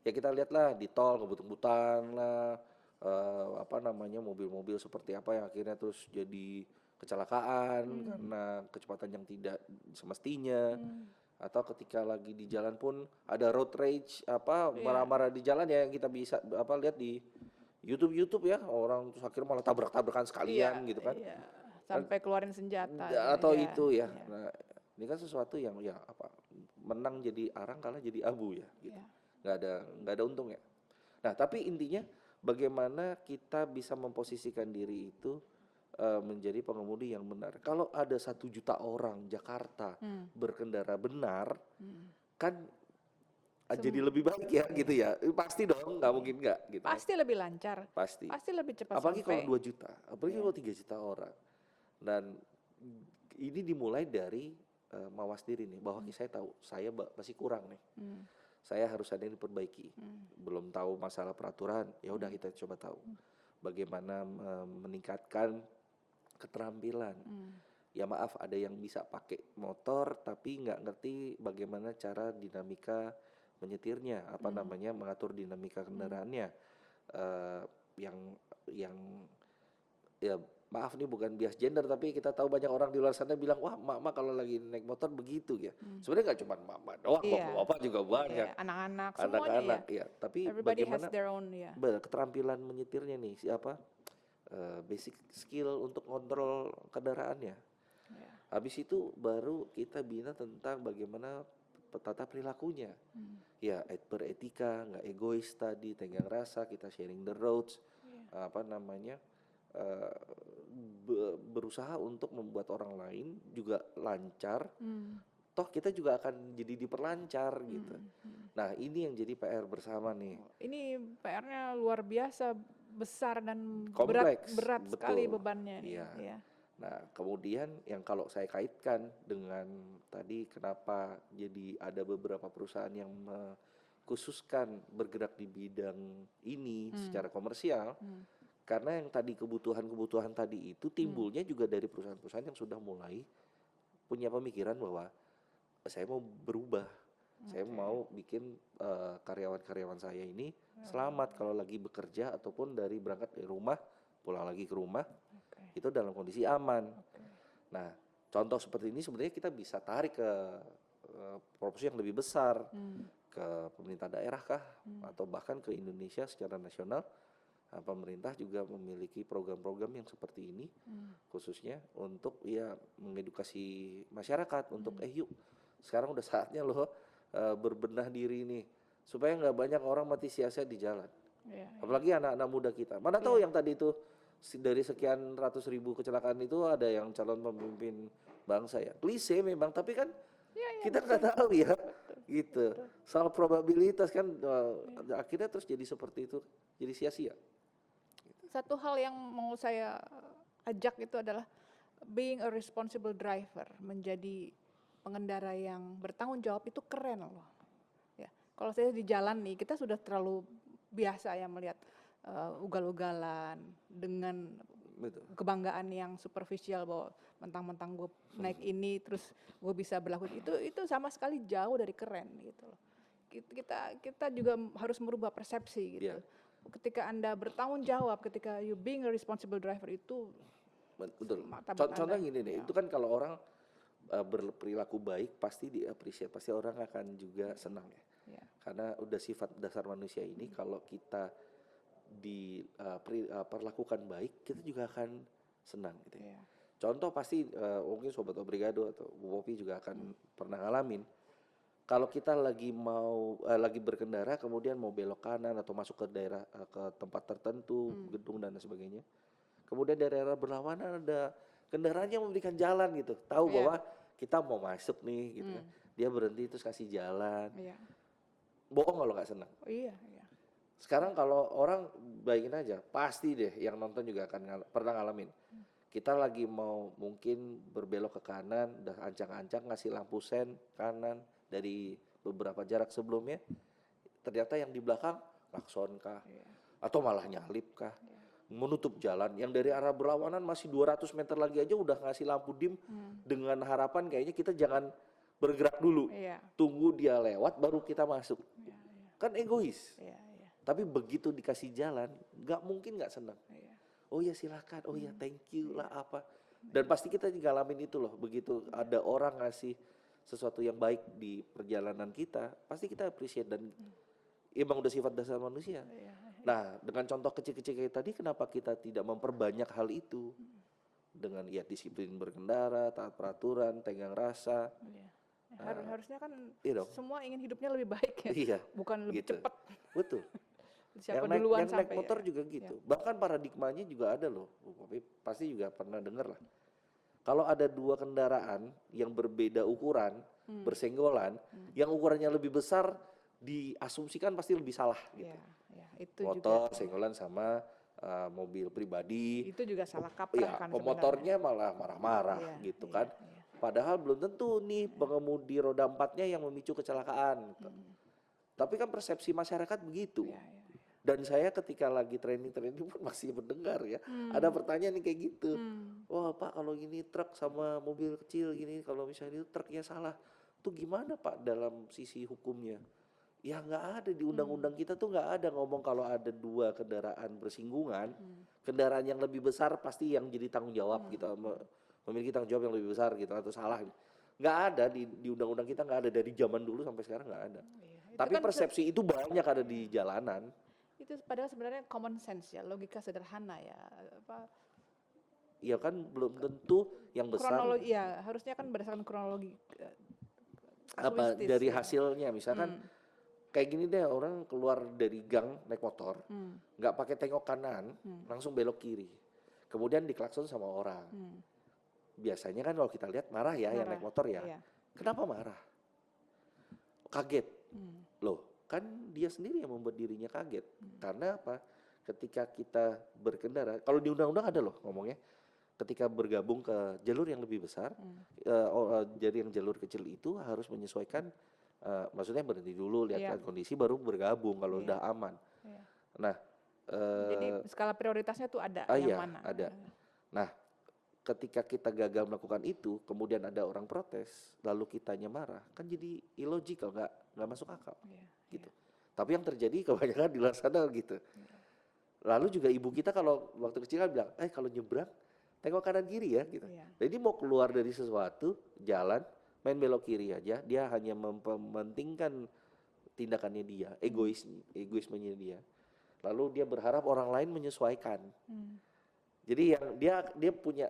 Ya kita lihatlah di tol ngebut-ngebutan lah, mobil-mobil seperti apa yang akhirnya terus jadi kecelakaan karena kecepatan yang tidak semestinya. Atau ketika lagi di jalan pun ada road rage, marah-marah di jalan ya, yang kita bisa lihat di YouTube ya, orang terus akhirnya malah tabrak-tabrakan sekalian gitu kan. Iya. Sampai keluarin senjata. Atau ya. itu ya. Iya. Nah, ini kan sesuatu yang ya menang jadi arang, kalah jadi abu ya gitu. Iya. Nggak ada untungnya. Nah, tapi intinya bagaimana kita bisa memposisikan diri itu menjadi pengemudi yang benar. Kalau ada 1 juta orang Jakarta berkendara benar, kan jadi lebih baik ya gitu ya. Pasti dong, nggak mungkin nggak gitu. Pasti lebih lancar. Pasti. Pasti lebih cepat Apalagi sampai. kalau 2 juta, apalagi kalau 3 juta orang. Dan ini dimulai dari mawas diri nih, bahwa saya tahu saya masih kurang nih. Saya harus ada yang diperbaiki. Belum tahu masalah peraturan, ya udah kita coba tahu bagaimana meningkatkan keterampilan. Ya maaf, ada yang bisa pakai motor tapi nggak ngerti bagaimana cara dinamika menyetirnya, mengatur dinamika kendaraannya. Yang ya maaf nih bukan bias gender, tapi kita tahu banyak orang di luar sana bilang, wah mak kalau lagi naik motor begitu ya. Sebenarnya nggak cuma mak doang, bapak juga banyak. Iya, anak-anak semuanya ya. Tapi Everybody bagaimana has their own ya. keterampilan menyetirnya nih, basic skill untuk kontrol kendaraannya. Ya. Habis itu baru kita bina tentang bagaimana tata perilakunya. Ya beretika, nggak egois tadi, tenggang rasa, kita sharing the roads, berusaha untuk membuat orang lain juga lancar toh kita juga akan jadi diperlancar gitu. Nah, ini yang jadi PR bersama nih. Ini PR-nya luar biasa besar dan Kompleks, berat sekali betul. bebannya nih. Iya. Ya. Nah, kemudian yang kalau saya kaitkan dengan tadi kenapa jadi ada beberapa perusahaan yang khususkan bergerak di bidang ini secara komersial, karena yang tadi kebutuhan-kebutuhan tadi itu timbulnya juga dari perusahaan-perusahaan yang sudah mulai punya pemikiran bahwa saya mau berubah, saya mau bikin karyawan-karyawan saya ini selamat kalau lagi bekerja ataupun dari berangkat dari rumah pulang lagi ke rumah itu dalam kondisi aman. Nah, contoh seperti ini sebenarnya kita bisa tarik ke proporsi yang lebih besar, ke pemerintah daerah kah, atau bahkan ke Indonesia secara nasional. Nah, pemerintah juga memiliki program-program yang seperti ini, khususnya untuk ya mengedukasi masyarakat untuk yuk sekarang udah saatnya loh berbenah diri nih supaya nggak banyak orang mati sia-sia di jalan. Apalagi anak-anak muda kita. Mana tahu yang tadi itu dari sekian ratus ribu kecelakaan itu ada yang calon pemimpin bangsa ya. Klise memang, tapi kan kita nggak tahu ya, gitu. Soal probabilitas kan akhirnya terus jadi seperti itu, jadi sia-sia. Satu hal yang mau saya ajak itu adalah being a responsible driver, menjadi pengendara yang bertanggung jawab itu keren loh. Ya, kalau saya di jalan nih, kita sudah terlalu biasa ya melihat ugal-ugalan dengan kebanggaan yang superficial bahwa mentang-mentang gue naik ini terus gue bisa berlaku itu sama sekali jauh dari keren gitu loh. Kita juga harus merubah persepsi gitu. Ketika Anda bertanggung jawab, ketika you being a responsible driver itu betul. Contohnya gini deh, itu kan kalau orang berperilaku baik pasti diapresiasi, pasti orang akan juga senang ya. Karena udah sifat dasar manusia ini kalau kita diperlakukan baik, kita juga akan senang gitu ya. Contoh pasti mungkin Sobat Obrigado atau Bu Popi juga akan pernah ngalamin. Kalau kita lagi berkendara kemudian mau belok kanan atau masuk ke daerah ke tempat tertentu, gedung dan sebagainya. Kemudian dari daerah berlawanan ada kendaraan yang memberikan jalan gitu. Tahu bahwa kita mau masuk nih gitu kan. Dia berhenti terus kasih jalan. Bohong kalau nggak senang. Iya. Sekarang kalau orang bayangin aja, pasti deh yang nonton juga akan pernah ngalamin. Kita lagi mau mungkin berbelok ke kanan, udah ancang-ancang ngasih lampu sen kanan dari beberapa jarak sebelumnya, ternyata yang di belakang klakson kah, atau malah nyalip kah, menutup jalan. Yang dari arah berlawanan masih 200 meter lagi aja udah ngasih lampu dim dengan harapan kayaknya kita jangan bergerak dulu, tunggu dia lewat baru kita masuk. Kan egois. Tapi begitu dikasih jalan, nggak mungkin nggak senang. Oh ya silakan, oh ya thank you lah apa. Dan pasti kita ngalamin itu loh, begitu ada orang ngasih sesuatu yang baik di perjalanan kita, pasti kita appreciate dan emang udah sifat dasar manusia. Nah, dengan contoh kecil-kecil kayak tadi, kenapa kita tidak memperbanyak hal itu? Dengan ya disiplin berkendara, taat peraturan, tenggang rasa. Harusnya kan semua ingin hidupnya lebih baik ya, bukan lebih gitu. cepat. Betul. Siapa yang duluan naik sampai motor juga gitu. Bahkan paradigmanya juga ada loh, tapi pasti juga pernah dengar lah. Kalau ada dua kendaraan yang berbeda ukuran, bersenggolan, yang ukurannya lebih besar diasumsikan pasti lebih salah gitu. Itu motor juga, senggolan sama mobil pribadi. Itu juga salah kaprah kan pemotornya malah marah-marah gitu kan. Padahal belum tentu nih pengemudi roda 4-nya yang memicu kecelakaan. Gitu. Tapi kan persepsi masyarakat begitu. Dan saya ketika lagi training pun masih mendengar ya. Ada pertanyaan nih kayak gitu. Wah Pak kalau gini truk sama mobil kecil gini, kalau misalnya itu truknya salah. Tuh gimana Pak dalam sisi hukumnya? Ya nggak ada di undang-undang kita tuh nggak ada ngomong kalau ada dua kendaraan bersinggungan. Kendaraan yang lebih besar pasti yang jadi tanggung jawab gitu. Memiliki tanggung jawab yang lebih besar gitu atau salah. Nggak ada di undang-undang kita, nggak ada dari zaman dulu sampai sekarang nggak ada. Tapi kan persepsi itu banyak ada di jalanan. Itu padahal sebenarnya common sense ya, logika sederhana ya. Ya kan belum tentu yang besar. Kronologi ya, harusnya kan berdasarkan kronologi. Dari hasilnya misalkan kayak gini deh, orang keluar dari gang naik motor, nggak pakai tengok kanan, langsung belok kiri. Kemudian diklakson sama orang. Biasanya kan kalau kita lihat marah ya yang naik motor ya. Kenapa marah? Kaget. Hmm. Loh, kan dia sendiri yang membuat dirinya kaget. Karena apa? Ketika kita berkendara, kalau di undang-undang ada loh ngomongnya, ketika bergabung ke jalur yang lebih besar, jadi yang jalur kecil itu harus menyesuaikan, maksudnya berhenti dulu, Iya. lihat kondisi, baru bergabung kalau Iya. udah aman. Iya. Nah, Jadi skala prioritasnya tuh ada iya, yang mana? ada. Nah, ketika kita gagal melakukan itu, kemudian ada orang protes, lalu kitanya marah, kan jadi illogical, nggak masuk akal, Iya, gitu. Tapi yang terjadi kebanyakan di luar sana gitu. Lalu juga ibu kita kalau waktu kecil kan bilang, kalau nyebrang tengok kanan kiri ya gitu. Iya. Jadi mau keluar dari sesuatu jalan, main belok kiri aja, dia hanya mementingkan tindakannya dia, egoismenya dia. Lalu dia berharap orang lain menyesuaikan. Jadi yang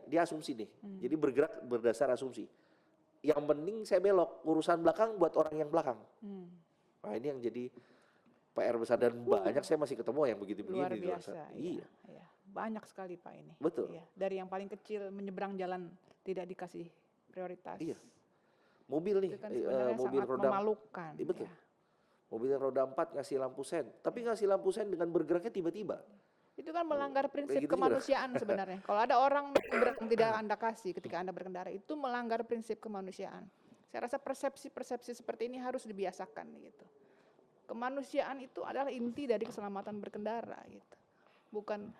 dia asumsi nih. Jadi bergerak berdasar asumsi. Yang penting saya belok, urusan belakang buat orang yang belakang. Nah, ini yang jadi PR besar dan banyak saya masih ketemu yang begini-begini Luar di luar biasa. sana. Iya. Banyak sekali Pak ini. Betul. Iya. Dari yang paling kecil menyeberang jalan tidak dikasih prioritas. Iya. Mobil nih, Itu kan sebenarnya mobil sangat roda memalukan. betul. Ya. Mobil yang roda 4 ngasih lampu sen, tapi ngasih lampu sen dengan bergeraknya tiba-tiba. Itu kan melanggar prinsip gitu juga. kemanusiaan sebenarnya. Kalau ada orang yang tidak Anda kasih ketika Anda berkendara, itu melanggar prinsip kemanusiaan. Saya rasa persepsi-persepsi seperti ini harus dibiasakan gitu. Kemanusiaan itu adalah inti dari keselamatan berkendara gitu. Bukan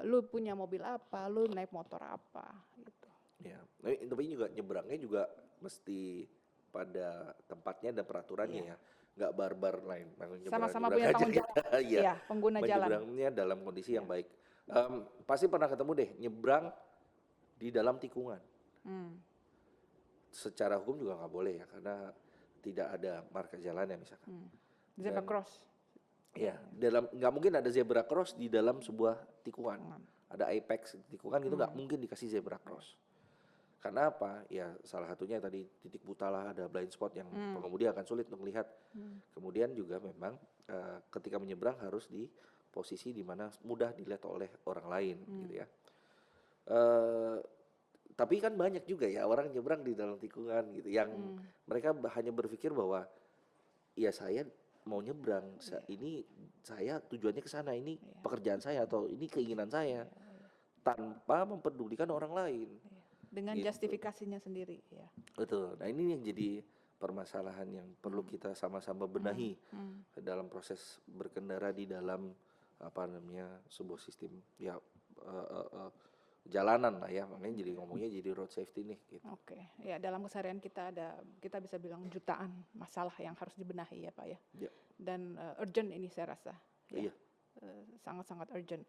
lu punya mobil apa, lu naik motor apa gitu. Ya, tapi juga nyebrangnya juga mesti pada tempatnya dan peraturannya ya. Nggak barbar lain. Sama-sama punya tanggung jawab. Iya, pengguna jalan. Menyeberangnya dalam kondisi yang baik. Pasti pernah ketemu deh nyebrang di dalam tikungan. Secara hukum juga nggak boleh ya, karena tidak ada marka jalan ya misalkan. Zebra cross. Ya, nggak mungkin ada zebra cross di dalam sebuah tikungan. Ada apex tikungan gitu nggak mungkin dikasih zebra cross. Karena apa? Ya salah satunya tadi titik buta lah, ada blind spot yang pengemudi akan sulit untuk melihat. Kemudian juga memang ketika menyeberang harus di posisi di mana mudah dilihat oleh orang lain gitu ya. Tapi kan banyak juga ya orang nyebrang di dalam tikungan gitu yang mereka hanya berpikir bahwa ya saya mau nyebrang, ini saya tujuannya ke sana, ini pekerjaan saya atau ini keinginan saya, tanpa mempedulikan orang lain. Dengan gitu. Justifikasinya sendiri ya. Betul. Nah, ini yang jadi permasalahan yang perlu kita sama-sama benahi dalam proses berkendara di dalam sebuah sistem ya jalanan lah ya, makanya jadi ngomongnya jadi road safety nih gitu. Oke. Ya, dalam keseharian kita bisa bilang jutaan masalah yang harus dibenahi ya Pak ya. Dan urgent ini saya rasa. Ya. Sangat-sangat urgent.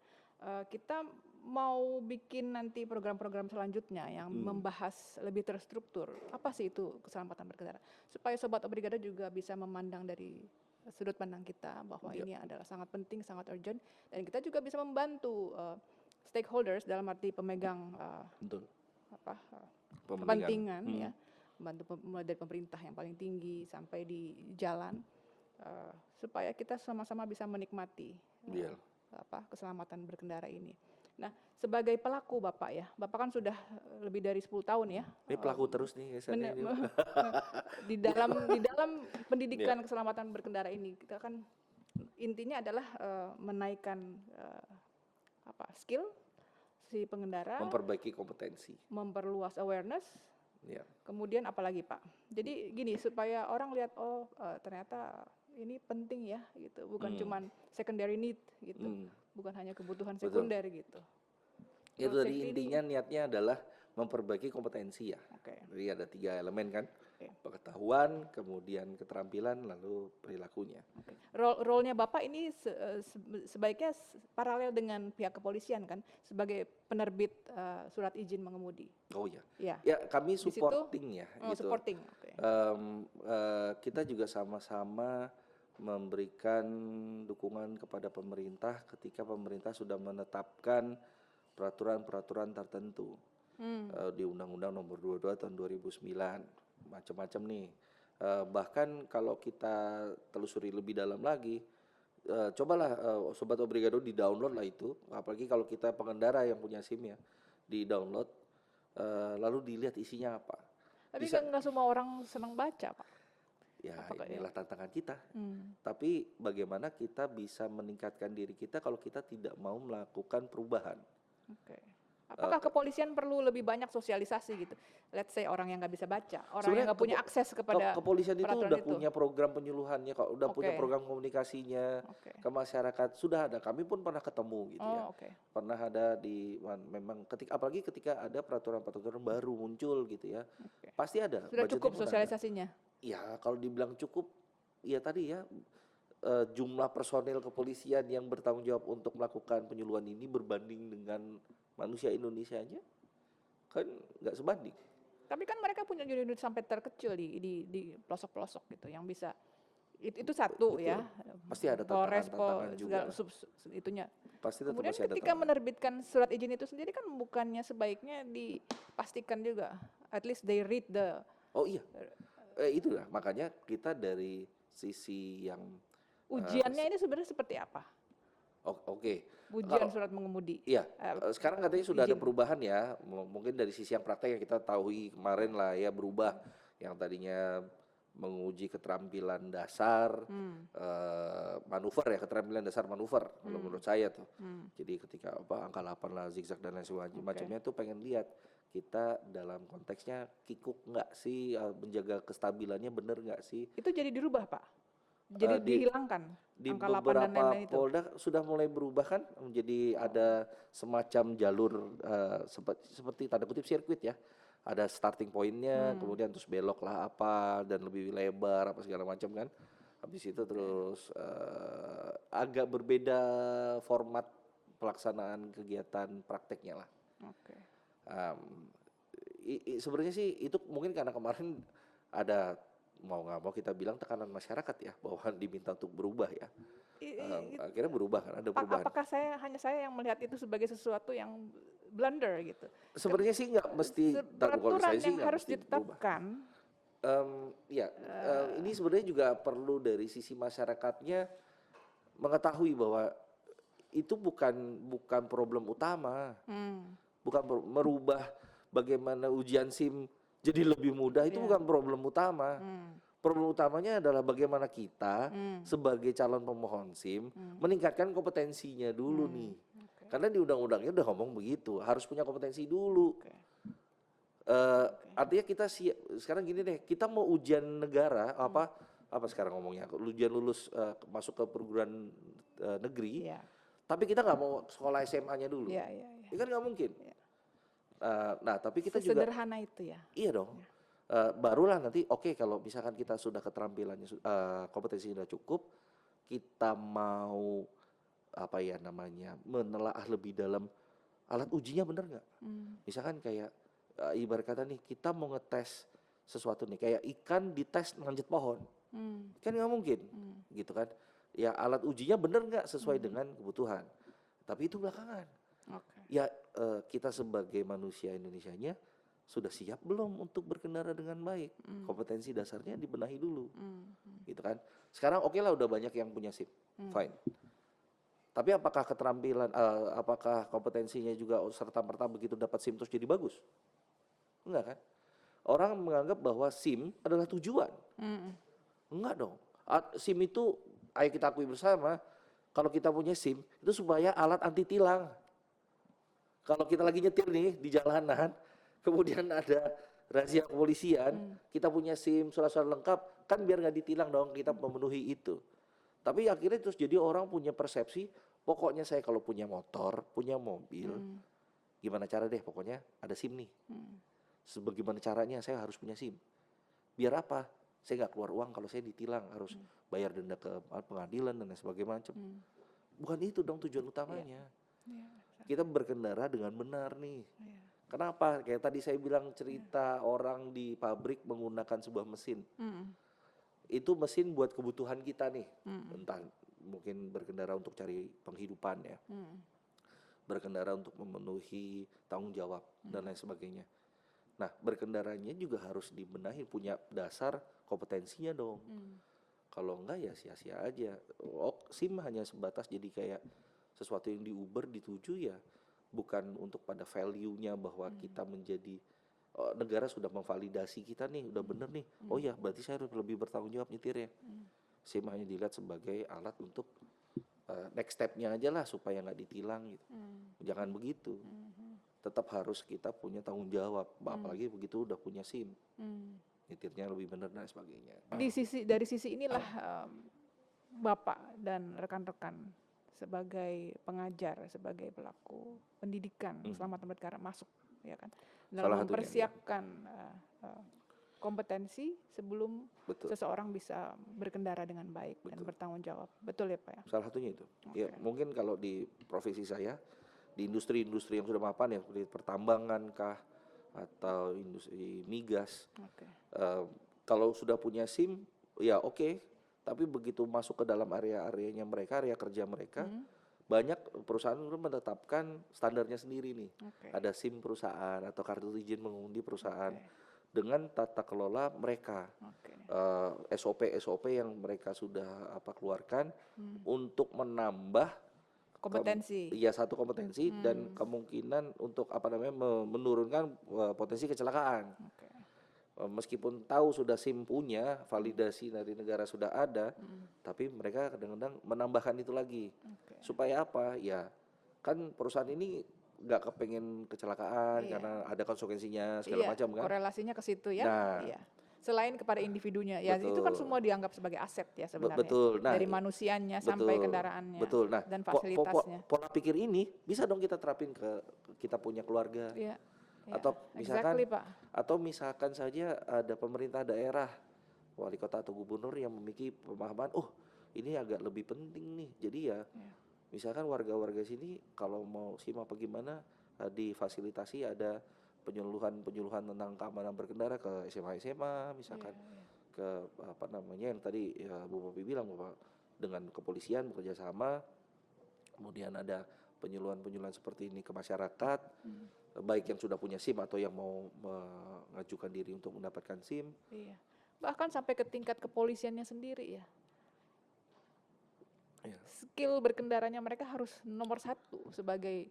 Kita mau bikin nanti program-program selanjutnya yang membahas lebih terstruktur. Apa sih itu keselamatan berkendara? Supaya Sobat Obrigado juga bisa memandang dari sudut pandang kita bahwa ini adalah sangat penting, sangat urgent. Dan kita juga bisa membantu stakeholders dalam arti pemegang kepentingan ya, membantu mulai dari pemerintah yang paling tinggi sampai di jalan, supaya kita sama-sama bisa menikmati keselamatan berkendara ini. Nah, sebagai pelaku Bapak ya, Bapak kan sudah lebih dari 10 tahun ya. Ini pelaku terus nih di dalam pendidikan keselamatan berkendara ini, kita kan intinya adalah menaikkan skill si pengendara, memperbaiki kompetensi, memperluas awareness, kemudian apalagi Pak. Jadi gini, supaya orang lihat ternyata ini penting ya gitu, bukan cuman secondary need gitu, bukan hanya kebutuhan sekunder gitu. Itu tadi intinya niatnya adalah memperbaiki kompetensi ya. Jadi ada 3 elemen kan, pengetahuan, kemudian keterampilan, lalu perilakunya. Role-nya Bapak ini sebaiknya paralel dengan pihak kepolisian kan, sebagai penerbit surat izin mengemudi. Oh iya. Ya kami supporting ya. Gitu. Supporting. Kita juga sama-sama memberikan dukungan kepada pemerintah ketika pemerintah sudah menetapkan peraturan-peraturan tertentu di Undang-Undang Nomor 22 tahun 2009, macam-macam nih. Bahkan kalau kita telusuri lebih dalam lagi, cobalah Sobat Obrigado di-download lah itu, apalagi kalau kita pengendara yang punya SIM ya, di-download, lalu dilihat isinya apa. Tapi bisa. kan nggak semua orang senang baca, Pak. Ya Apakah ya? inilah tantangan kita. Hmm. Tapi bagaimana kita bisa meningkatkan diri kita kalau kita tidak mau melakukan perubahan. Oke. Apakah kepolisian perlu lebih banyak sosialisasi gitu? Let's say orang yang nggak bisa baca, orang yang Sebenarnya nggak punya akses kepada kepolisian itu peraturan udah itu. punya program penyuluhannya kok, udah punya Oke. program komunikasinya Oke. ke masyarakat, sudah ada. Kami pun pernah ketemu gitu ya. Oh, oke. Pernah ada memang apalagi ketika ada peraturan-peraturan baru muncul gitu ya. Oke. Pasti ada, Sudah budgetnya cukup pun ada. sosialisasinya? Ya kalau dibilang cukup, ya tadi ya jumlah personil kepolisian yang bertanggung jawab untuk melakukan penyuluhan ini berbanding dengan manusia Indonesianya kan nggak sebanding. Tapi kan mereka punya unit sampai terkecil di pelosok-pelosok gitu yang bisa itu satu Betul. ya. Pasti ada Polres, tantangan juga. itunya. Pasti tetap Kemudian masih ada ketika tantangan. menerbitkan surat izin itu sendiri kan bukannya sebaiknya dipastikan juga, at least they read the. Oh iya, itulah makanya kita dari sisi yang Ujiannya ini sebenarnya seperti apa? oke. Ujian Kalau- surat mengemudi. Iya, sekarang katanya sudah ada izin. perubahan ya. Mungkin dari sisi yang praktek yang kita tahu kemarin lah ya berubah. Yang tadinya menguji keterampilan dasar manuver ya, keterampilan dasar manuver kalau menurut saya tuh. Jadi ketika angka 8 lah, zigzag dan lain sebagainya tuh pengen lihat kita dalam konteksnya kikuk nggak sih, menjaga kestabilannya bener nggak sih. Itu jadi dirubah, Pak. Jadi dihilangkan Di angka 8 dan beberapa lain-lain itu. Polda sudah mulai berubah kan, menjadi ada semacam jalur seperti tanda kutip sirkuit ya. Ada starting pointnya, kemudian terus belok lah apa dan lebih lebar apa segala macam kan. Habis itu terus agak berbeda format pelaksanaan kegiatan prakteknya lah. Oke. Sebenarnya sih itu mungkin karena kemarin ada mau nggak mau kita bilang tekanan masyarakat ya bahwa diminta untuk berubah ya. Akhirnya berubah kan, ada perubahan. Apakah hanya saya yang melihat itu sebagai sesuatu yang blunder gitu? Sebenarnya sih nggak mesti, kalau Peraturan saya sih yang nggak harus mesti berubah. ditetapkan. Ini sebenarnya juga perlu dari sisi masyarakatnya mengetahui bahwa itu bukan problem utama, bukan merubah bagaimana ujian SIM jadi lebih mudah itu bukan problem utama. Problem utamanya adalah bagaimana kita sebagai calon pemohon SIM meningkatkan kompetensinya dulu nih. Karena di undang-undangnya udah ngomong begitu, harus punya kompetensi dulu. Artinya kita sekarang gini deh, kita mau ujian negara apa sekarang ngomongnya, ujian lulus masuk ke perguruan negeri, tapi kita nggak mau sekolah SMA-nya dulu, itu kan nggak mungkin. Nah tapi kita juga sederhana itu ya. Iya dong. Barulah nanti kalau misalkan kita sudah keterampilannya kompetensi sudah cukup, kita mau menelaah lebih dalam alat ujinya bener nggak? Misalkan kayak ibarat kata nih kita mau ngetes sesuatu nih kayak ikan dites manjat pohon, kan nggak mungkin, gitu kan? Ya alat ujinya bener nggak sesuai dengan kebutuhan, tapi itu belakangan. Ya kita sebagai manusia Indonesianya sudah siap belum untuk berkendara dengan baik? Kompetensi dasarnya dibenahi dulu, gitu kan? Sekarang lah udah banyak yang punya SIM, fine. Tapi apakah keterampilan, apakah kompetensinya juga serta-merta begitu dapat SIM terus jadi bagus? Enggak kan? Orang menganggap bahwa SIM adalah tujuan. Enggak dong. SIM itu, ayo kita akui bersama, kalau kita punya SIM itu supaya alat anti tilang. Kalau kita lagi nyetir nih di jalanan, kemudian ada razia kepolisian, kita punya SIM, surat-surat lengkap, kan biar nggak ditilang dong, kita memenuhi itu. Tapi akhirnya terus jadi orang punya persepsi, pokoknya saya kalau punya motor, punya mobil, gimana cara deh, pokoknya ada SIM nih. Sebagaimana caranya saya harus punya SIM. Biar apa? Saya nggak keluar uang kalau saya ditilang, harus bayar denda ke pengadilan dan sebagainya macam. Bukan itu dong tujuan utamanya. Kita berkendara dengan benar nih. Kenapa? Kayak tadi saya bilang cerita orang di pabrik menggunakan sebuah mesin. Itu mesin buat kebutuhan kita nih. Entah mungkin berkendara untuk cari penghidupan ya. Berkendara untuk memenuhi tanggung jawab dan lain sebagainya. Nah, berkendaranya juga harus dibenahi, punya dasar kompetensinya dong. Kalau enggak ya sia-sia aja. SIM hanya sebatas jadi kayak sesuatu yang di Uber dituju ya, bukan untuk pada value-nya bahwa kita menjadi negara sudah memvalidasi kita nih, udah bener nih. Oh ya, berarti saya harus lebih bertanggung jawab nyetirnya. SIM hanya dilihat sebagai alat untuk next step-nya aja lah supaya nggak ditilang gitu. Jangan begitu. Tetap harus kita punya tanggung jawab, apalagi begitu udah punya SIM. Nyetirnya lebih benar dan sebagainya. Dari sisi inilah Bapak dan rekan-rekan sebagai pengajar, sebagai pelaku pendidikan keselamatan berkendara masuk, ya kan, dalam mempersiapkan kompetensi sebelum seseorang bisa berkendara dengan baik dan bertanggung jawab. Betul ya Pak ya? Salah satunya itu. Ya mungkin kalau di profesi saya, di industri-industri yang sudah mapan ya, seperti pertambangan kah atau industri migas, kalau sudah punya SIM ya oke. Tapi begitu masuk ke dalam area-areanya mereka, area kerja mereka, banyak perusahaan sudah menetapkan standarnya sendiri nih. Ada SIM perusahaan atau kartu izin mengemudi perusahaan dengan tata kelola mereka, SOP yang mereka sudah keluarkan untuk menambah kompetensi. Satu kompetensi dan kemungkinan untuk menurunkan potensi kecelakaan. Meskipun tahu sudah SIM punya, validasi dari negara sudah ada, tapi mereka kadang-kadang menambahkan itu lagi. Supaya apa? Ya, kan perusahaan ini nggak kepengen kecelakaan karena ada konsekuensinya segala macam kan. Korelasinya ke situ ya. Nah, selain kepada individunya, ya itu kan semua dianggap sebagai aset ya sebenarnya. Betul. Nah, dari manusianya sampai kendaraannya. Betul. Nah, dan fasilitasnya. Pola pikir ini bisa dong kita terapin ke kita punya keluarga. Atau misalkan saja ada pemerintah daerah, wali kota atau gubernur yang memiliki pemahaman, ini agak lebih penting nih. Jadi misalkan warga-warga sini kalau mau SIM apa gimana, difasilitasi ada penyuluhan tentang keamanan berkendara ke SMA misalkan, ke yang tadi Bu Popi bilang bahwa dengan kepolisian bekerja sama, kemudian ada penyuluhan seperti ini ke masyarakat, baik yang sudah punya SIM atau yang mau mengajukan diri untuk mendapatkan SIM. Bahkan sampai ke tingkat kepolisiannya sendiri ya. Skill berkendaranya mereka harus nomor 1 sebagai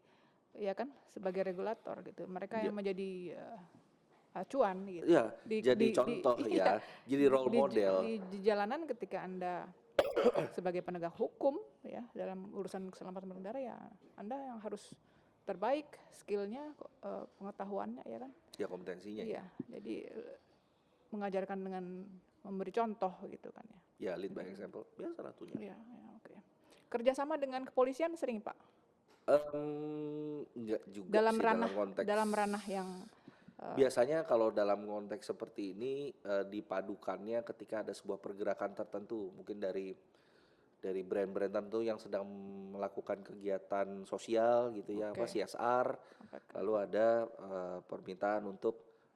sebagai regulator gitu. Mereka yang menjadi acuan gitu. Jadi contoh jadi role model. Di jalanan ketika Anda sebagai penegak hukum ya dalam urusan keselamatan berkendara ya Anda yang harus terbaik skillnya, pengetahuannya ya kan. Kompetensinya. Jadi mengajarkan dengan memberi contoh gitu kan ya. Lead by example. Salah satunya. Kerjasama dengan kepolisian sering Pak? Enggak juga dalam ranah yang biasanya kalau dalam konteks seperti ini dipadukannya ketika ada sebuah pergerakan tertentu, mungkin dari brand-brand tertentu yang sedang melakukan kegiatan sosial gitu ya, CSR, lalu ada permintaan untuk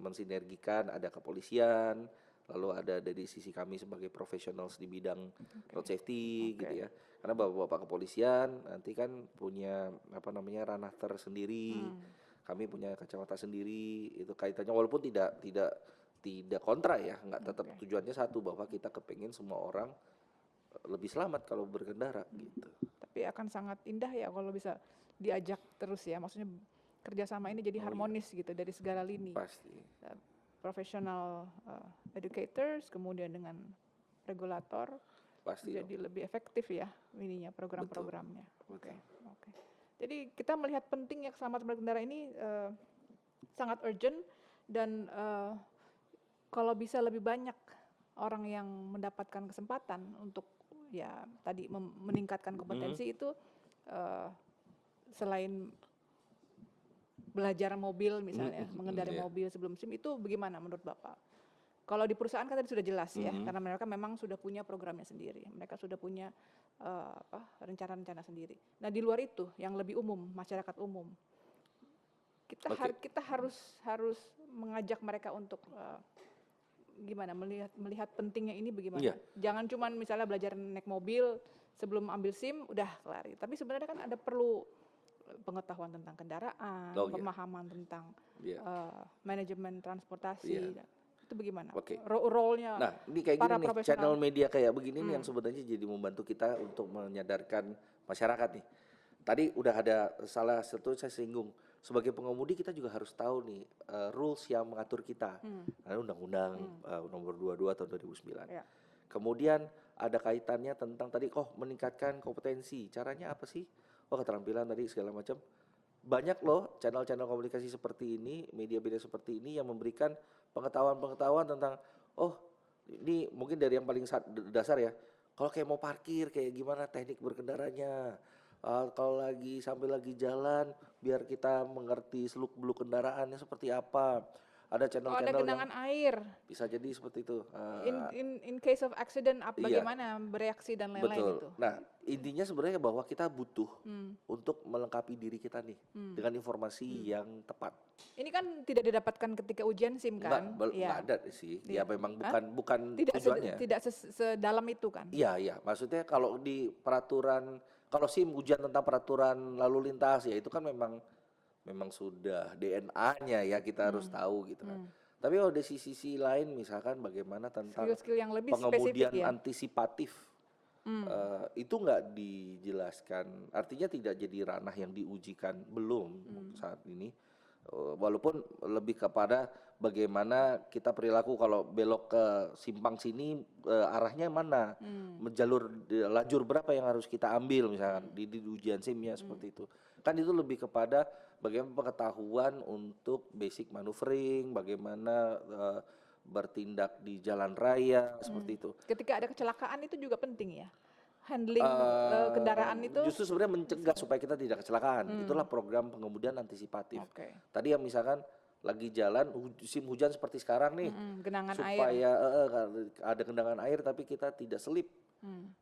mensinergikan, ada kepolisian, lalu ada dari sisi kami sebagai profesional di bidang road safety gitu ya, karena bapak kepolisian nanti kan punya ranah tersendiri, kami punya kacamata sendiri, itu kaitannya walaupun tidak kontra ya, nggak tetap tujuannya satu, bahwa kita kepengen semua orang lebih selamat kalau berkendara gitu. Tapi akan sangat indah ya kalau bisa diajak terus ya, maksudnya kerjasama ini jadi harmonis gitu dari segala lini. Pasti. Profesional educators kemudian dengan regulator pasti jadi lebih efektif ya ininya program-programnya. Oke. Jadi kita melihat pentingnya keselamatan berkendara ini sangat urgent dan kalau bisa lebih banyak orang yang mendapatkan kesempatan untuk tadi meningkatkan kompetensi itu selain belajar mobil misalnya, mengendarai mobil sebelum SIM, itu bagaimana menurut Bapak? Kalau di perusahaan kan tadi sudah jelas ya, karena mereka memang sudah punya programnya sendiri, mereka sudah punya rencana-rencana sendiri. Nah di luar itu, yang lebih umum, masyarakat umum, kita harus mengajak mereka untuk gimana melihat pentingnya ini bagaimana? Jangan cuma misalnya belajar naik mobil sebelum ambil SIM udah kelar. Tapi sebenarnya kan ada perlu pengetahuan tentang kendaraan, pemahaman tentang manajemen transportasi. Itu bagaimana? Role-nya. Nah, ini kayak gini nih, channel media kayak begini nih yang sebenarnya jadi membantu kita untuk menyadarkan masyarakat nih. Tadi udah ada salah satu saya singgung sebagai pengemudi kita juga harus tahu nih rules yang mengatur kita. Ada undang-undang nomor 22 tahun 2009. Ya. Kemudian ada kaitannya tentang tadi meningkatkan kompetensi. Caranya apa sih? Keterampilan tadi segala macam. Banyak loh channel-channel komunikasi seperti ini, media-media seperti ini yang memberikan pengetahuan-pengetahuan tentang ini mungkin dari yang paling dasar ya. Kalau kayak mau parkir kayak gimana teknik berkendaranya. Kalau sambil lagi jalan biar kita mengerti seluk-beluk kendaraannya seperti apa. Ada Ada channel-channel yang genangan air. bisa jadi seperti itu. In case of accident, Iya. bagaimana bereaksi dan lain-lain Betul. itu. Nah, intinya sebenarnya bahwa kita butuh untuk melengkapi diri kita nih dengan informasi yang tepat. Ini kan tidak didapatkan ketika ujian SIM kan? Nggak ada sih. Ya memang bukan Tidak tujuannya. tidak sedalam itu kan? Iya. Maksudnya kalau di peraturan, kalau SIM ujian tentang peraturan lalu lintas ya itu kan memang sudah DNA-nya ya kita harus tahu gitu kan. Tapi ada sisi lain misalkan bagaimana tentang Skill-skill yang lebih pengemudian spesifik ya? antisipatif. Itu nggak dijelaskan, artinya tidak jadi ranah yang diujikan belum saat ini. Walaupun lebih kepada bagaimana kita perilaku kalau belok ke simpang sini arahnya mana, lajur berapa yang harus kita ambil misalkan di ujian SIM-nya seperti itu. Kan itu lebih kepada bagaimana pengetahuan untuk basic maneuvering, bagaimana bertindak di jalan raya seperti itu. Ketika ada kecelakaan itu juga penting ya? Handling kendaraan itu? Justru sebenarnya mencegah supaya kita tidak kecelakaan. Itulah program pengemudian antisipatif. Oke. Tadi yang misalkan lagi jalan musim hujan seperti sekarang nih, genangan air. supaya ada genangan air tapi kita tidak selip.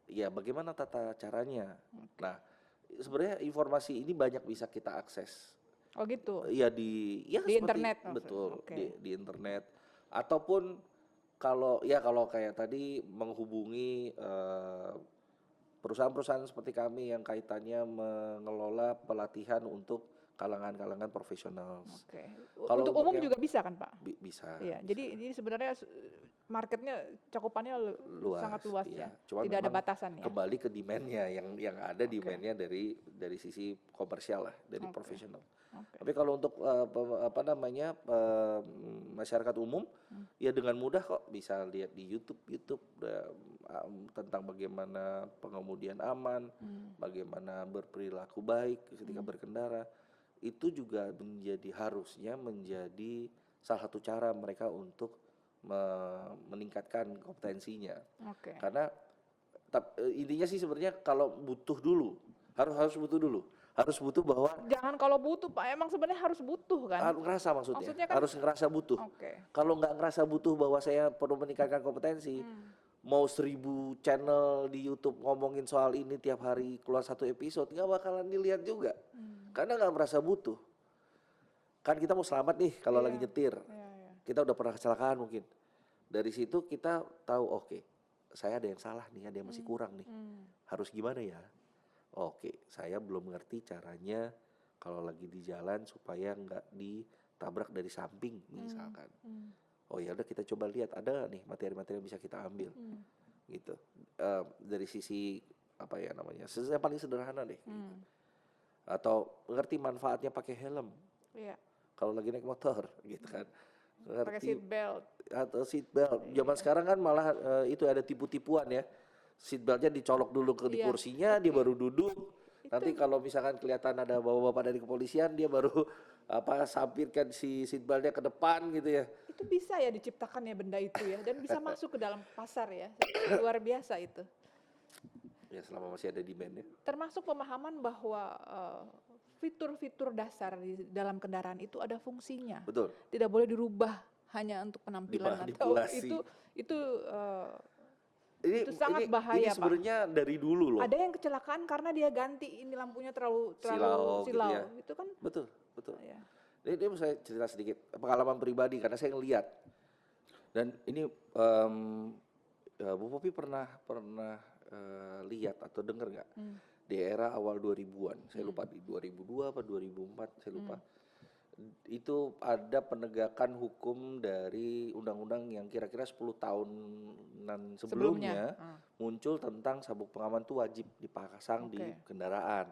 Ya bagaimana tata caranya? Nah, sebenarnya informasi ini banyak bisa kita akses. Oh gitu. Iya di internet. Betul. Okay. Di internet ataupun kalau kayak tadi menghubungi perusahaan-perusahaan seperti kami yang kaitannya mengelola pelatihan untuk kalangan-kalangan profesional. Oke. Kalau untuk umum juga bisa kan Pak? Bisa. Iya. Jadi sebenarnya marketnya cakupannya sangat luas iya. ya. Cuma tidak ada batasan ya. Kembali ke demand-nya yang ada demand-nya dari sisi komersial lah, dari profesional. Tapi kalau untuk masyarakat umum ya dengan mudah kok bisa lihat di YouTube tentang bagaimana pengemudian aman, bagaimana berperilaku baik ketika berkendara. Itu juga harusnya menjadi salah satu cara mereka untuk meningkatkan kompetensinya. Karena intinya sih sebenarnya kalau butuh dulu, harus butuh dulu. Harus butuh bahwa jangan kalau butuh Pak, emang sebenarnya harus butuh kan? Harus ngerasa maksudnya kan, harus ngerasa butuh. Okay. Kalau nggak ngerasa butuh bahwa saya perlu meningkatkan kompetensi, mau 1000 channel di YouTube ngomongin soal ini tiap hari keluar satu episode nggak bakalan dilihat juga, karena nggak merasa butuh. Kan kita mau selamat nih kalau lagi nyetir, kita udah pernah kecelakaan mungkin. Dari situ kita tahu saya ada yang salah nih, ada yang masih kurang nih, harus gimana ya? Saya belum mengerti caranya kalau lagi di jalan supaya nggak ditabrak dari samping misalkan. Ya udah kita coba lihat ada nih materi-materi yang bisa kita ambil, gitu. Dari sisi yang paling sederhana deh. Gitu. Atau ngerti manfaatnya pakai helm. Iya. Kalau lagi naik motor, gitu kan. Pakai seat belt. Atau seat belt. Zaman sekarang kan malah itu ada tipu-tipuan ya. Seatbeltnya dicolok dulu di kursinya, dia baru duduk. Nanti kalau misalkan kelihatan ada bapak-bapak dari kepolisian, dia baru sampirkan si seatbeltnya ke depan gitu ya. Itu bisa ya diciptakan ya benda itu ya, dan bisa masuk ke dalam pasar ya. Luar biasa itu. Ya selama masih ada demand-nya. Termasuk pemahaman bahwa fitur-fitur dasar di dalam kendaraan itu ada fungsinya. Betul. Tidak boleh dirubah hanya untuk penampilan atau itu sangat bahaya ini sebenarnya dari dulu loh. Ada yang kecelakaan karena dia ganti ini lampunya terlalu silau. Gitu ya. Itu kan betul. Ya. Ini saya cerita sedikit pengalaman pribadi karena saya ngelihat. Dan ini Bu Popi pernah lihat atau dengar nggak di era awal 2000-an? Saya lupa di 2002 apa 2004 saya lupa. Itu ada penegakan hukum dari undang-undang yang kira-kira 10 tahunan sebelumnya muncul tentang sabuk pengaman itu wajib dipasang di kendaraan.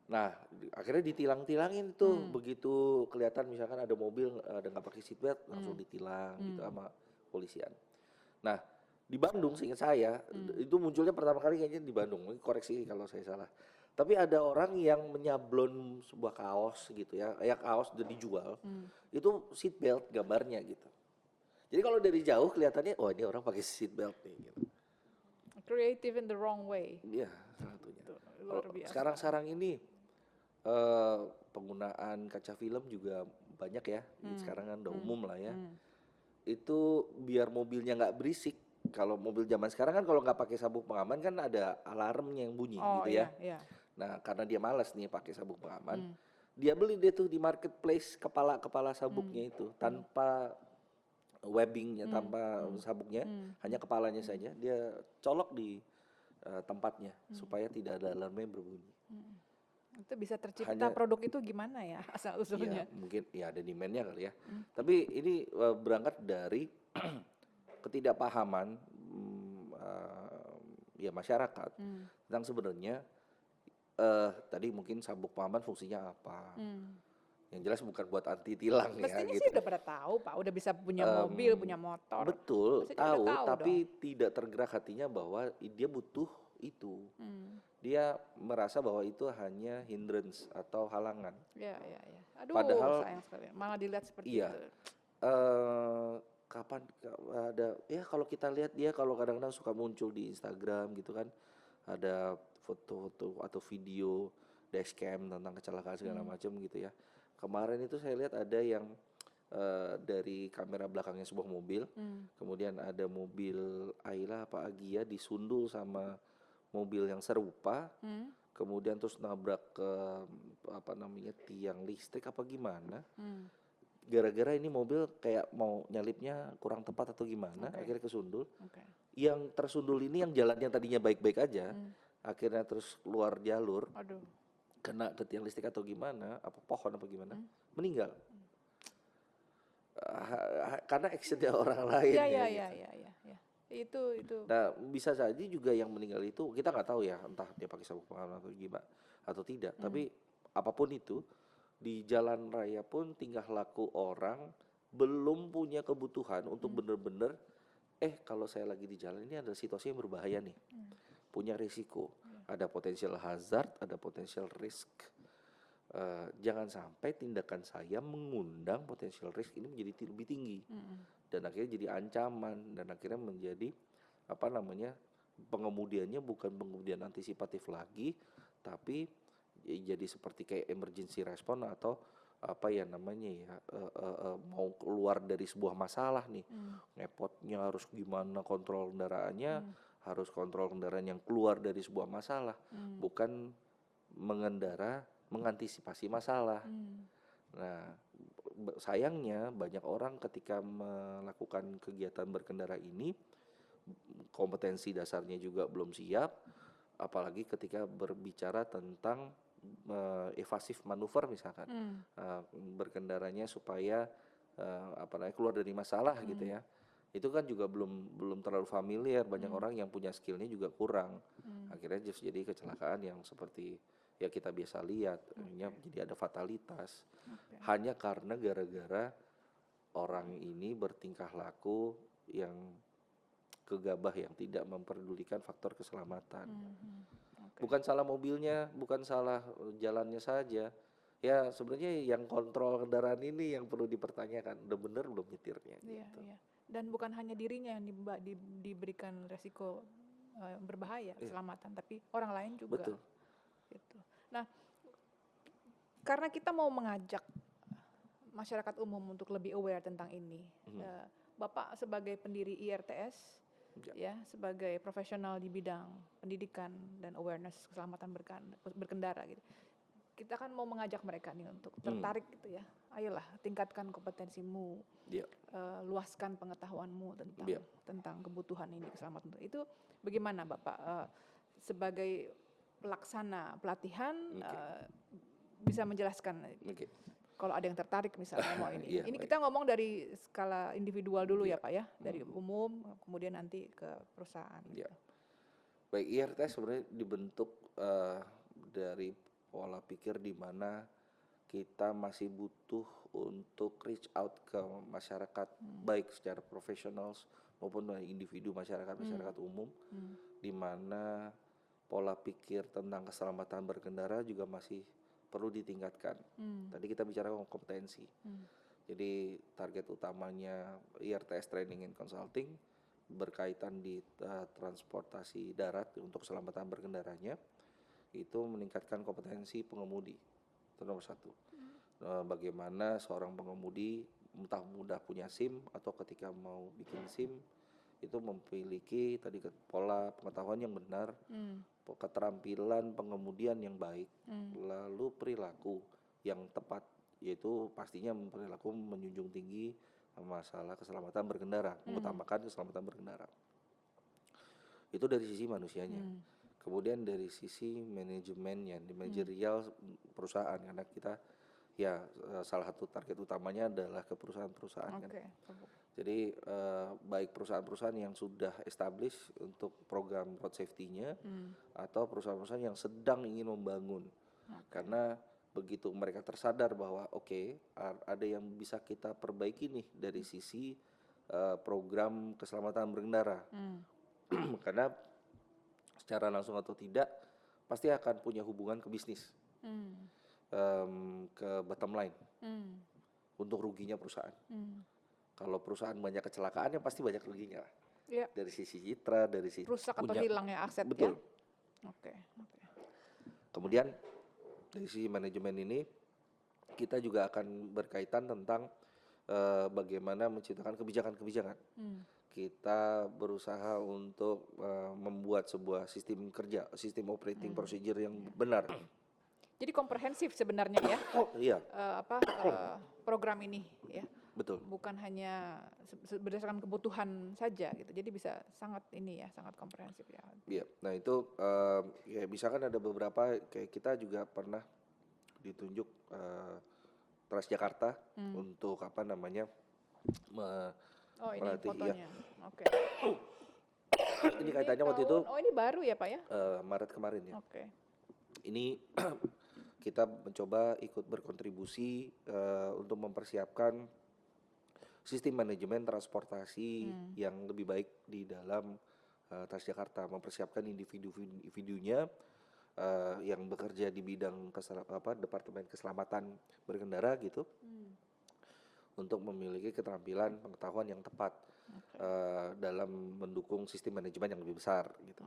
Nah, akhirnya ditilang-tilangin tuh begitu kelihatan misalkan ada mobil ada nggak pakai seatbelt langsung ditilang gitu sama polisian. Nah, di Bandung seingat saya itu munculnya pertama kali kayaknya di Bandung. Ini koreksi kalau saya salah. Tapi ada orang yang menyablon sebuah kaos gitu ya, kaos udah dijual. Itu seatbelt gambarnya gitu. Jadi kalau dari jauh kelihatannya, oh ini orang pakai seatbelt nih gitu. Creative in the wrong way. Iya, salah satunya. Itu Kalau luar biasa. sekarang ini penggunaan kaca film juga banyak ya. Sekarang kan udah umum lah ya. Itu biar mobilnya nggak berisik. Kalau mobil zaman sekarang kan kalau nggak pakai sabuk pengaman kan ada alarmnya yang bunyi Oh gitu iya, ya. iya. Nah karena dia malas nih pakai sabuk pengaman, dia beli deh tuh di marketplace kepala sabuknya itu tanpa webbingnya, tanpa sabuknya, hanya kepalanya saja. Dia colok di tempatnya supaya tidak ada alarmnya berbunyi. Itu bisa tercipta Hanya produk itu gimana ya asal ya usulnya? mungkin ya ada demand-nya kali ya. Tapi ini berangkat dari ketidakpahaman ya masyarakat tentang sebenarnya tadi mungkin sabuk pengaman fungsinya apa. Yang jelas bukan buat anti tilang ya Mestinya sih gitu. udah pada tahu Pak, udah bisa punya mobil, punya motor. Betul, Mestinya udah tahu, tahu tapi dong. tidak tergerak hatinya bahwa dia butuh itu. Dia merasa bahwa itu hanya hindrance atau halangan. Ya, ya, ya. Aduh, Padahal sayang sekali. Malah dilihat seperti iya, itu. kapan ada ya kalau kita lihat dia kalau kadang-kadang suka muncul di Instagram gitu kan, ada foto-foto atau video dashcam tentang kecelakaan segala macam gitu ya. Kemarin itu saya lihat ada yang dari kamera belakangnya sebuah mobil, kemudian ada mobil Ayla apa Agia disundul sama mobil yang serupa, kemudian terus nabrak ke apa namanya tiang listrik apa gimana. Gara-gara ini mobil kayak mau nyalipnya kurang tepat atau gimana, akhirnya kesundul. Oke. Yang tersundul ini yang jalannya tadinya baik-baik aja, akhirnya terus keluar jalur, Aduh. kena ke tiang listrik atau gimana, apa pohon apa gimana, meninggal. Karena actionnya orang lain Ya, ya ya, ya, gitu. ya, ya, ya. Itu. Nah bisa saja juga yang meninggal itu kita nggak tahu ya entah dia pakai sabuk pengaman atau gimana atau tidak. Tapi apapun itu di jalan raya pun tingkah laku orang belum punya kebutuhan untuk bener-bener kalau saya lagi di jalan ini ada situasi yang berbahaya nih, punya risiko, ada potensial hazard, ada potensial risk. Jangan sampai tindakan saya mengundang potensial risk ini menjadi lebih tinggi dan akhirnya jadi ancaman dan akhirnya menjadi apa namanya pengemudiannya bukan pengemudian antisipatif lagi tapi jadi seperti kayak emergency response atau apa ya namanya ya mau keluar dari sebuah masalah nih ngepotnya harus gimana kontrol kendaraannya harus kontrol kendaraan yang keluar dari sebuah masalah bukan mengendara mengantisipasi masalah. Nah, sayangnya banyak orang ketika melakukan kegiatan berkendara ini kompetensi dasarnya juga belum siap, apalagi ketika berbicara tentang evasif manuver misalkan, berkendaranya supaya apa namanya keluar dari masalah gitu ya. Itu kan juga belum terlalu familiar, banyak orang yang punya skillnya juga kurang, akhirnya just jadi kecelakaan yang seperti ya kita biasa lihat, jadi ada fatalitas hanya karena gara-gara orang ini bertingkah laku yang gegabah yang tidak memperdulikan faktor keselamatan. Bukan salah mobilnya, bukan salah jalannya saja. Ya sebenarnya yang kontrol kendaraan ini yang perlu dipertanyakan, udah bener belum nyetirnya Iya, gitu. iya. Dan bukan hanya dirinya yang diberikan resiko berbahaya keselamatan, tapi orang lain juga. Betul. Gitu. Nah, karena kita mau mengajak masyarakat umum untuk lebih aware tentang ini, Bapak sebagai pendiri IRTS, ya sebagai profesional di bidang pendidikan dan awareness keselamatan berkendara gitu. Kita kan mau mengajak mereka nih untuk tertarik gitu ya. Ayolah tingkatkan kompetensimu, luaskan pengetahuanmu tentang kebutuhan ini keselamatan. Itu bagaimana Bapak sebagai pelaksana pelatihan bisa menjelaskan? Kalau ada yang tertarik misalnya mau ini. Ini kita ngomong dari skala individual dulu ya Pak ya, dari umum kemudian nanti ke perusahaan. Baik, IRTS sebenarnya dibentuk dari pola pikir di mana kita masih butuh untuk reach out ke masyarakat, baik secara profesional maupun individu masyarakat umum, di mana pola pikir tentang keselamatan berkendara juga masih perlu ditingkatkan. Tadi kita bicara kompetensi. Jadi target utamanya IRTS Training and Consulting berkaitan di transportasi darat untuk keselamatan berkendaranya, itu meningkatkan kompetensi pengemudi. Itu nomor satu. Bagaimana seorang pengemudi entah mudah punya SIM atau ketika mau bikin SIM itu memiliki tadi pola pengetahuan yang benar, keterampilan pengemudian yang baik, lalu perilaku yang tepat, yaitu pastinya perilaku menjunjung tinggi masalah keselamatan berkendara, mengutamakan keselamatan berkendara. Itu dari sisi manusianya. Kemudian dari sisi manajemennya, di manajerial perusahaan, karena kita ya salah satu target utamanya adalah ke perusahaan-perusahaan kan. Jadi baik perusahaan-perusahaan yang sudah establish untuk program road safety-nya atau perusahaan-perusahaan yang sedang ingin membangun. Karena begitu mereka tersadar bahwa ada yang bisa kita perbaiki nih dari sisi program keselamatan berkendara. Karena secara langsung atau tidak pasti akan punya hubungan ke bisnis, ke bottom line, untuk ruginya perusahaan. Kalau perusahaan banyak kecelakaan ya pasti banyak ruginya lah. Dari sisi citra, dari sisi rusak atau hilangnya aset. Betul. Ya. Kemudian dari sisi manajemen ini kita juga akan berkaitan tentang bagaimana menciptakan kebijakan-kebijakan. Kita berusaha untuk membuat sebuah sistem kerja, sistem operating procedure yang benar. Jadi komprehensif sebenarnya ya. Iya. Program ini ya. Betul. Bukan hanya berdasarkan kebutuhan saja gitu. Jadi bisa sangat sangat komprehensif ya. Iya. Nah itu ya misalkan ada beberapa kayak kita juga pernah ditunjuk Transjakarta untuk ini fotonya. Oke. Ini kaitannya waktu itu. Ini baru ya Pak ya? Maret kemarin ya. Oke. Ini kita mencoba ikut berkontribusi untuk mempersiapkan sistem manajemen transportasi yang lebih baik di dalam Transjakarta, mempersiapkan individu-individunya yang bekerja di bidang departemen keselamatan berkendara gitu, untuk memiliki keterampilan pengetahuan yang tepat dalam mendukung sistem manajemen yang lebih besar gitu.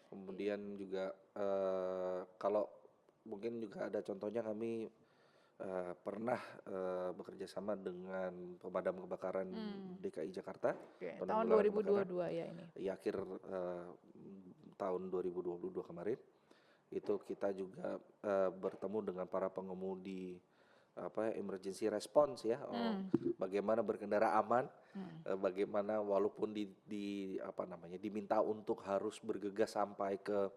Kemudian juga kalau mungkin juga ada contohnya, kami pernah bekerja sama dengan pemadam kebakaran DKI Jakarta tahun 2022 ya ini. Di akhir tahun 2022 kemarin itu kita juga bertemu dengan para pengemudi emergency response ya, bagaimana berkendara aman, bagaimana walaupun diminta untuk harus bergegas sampai ke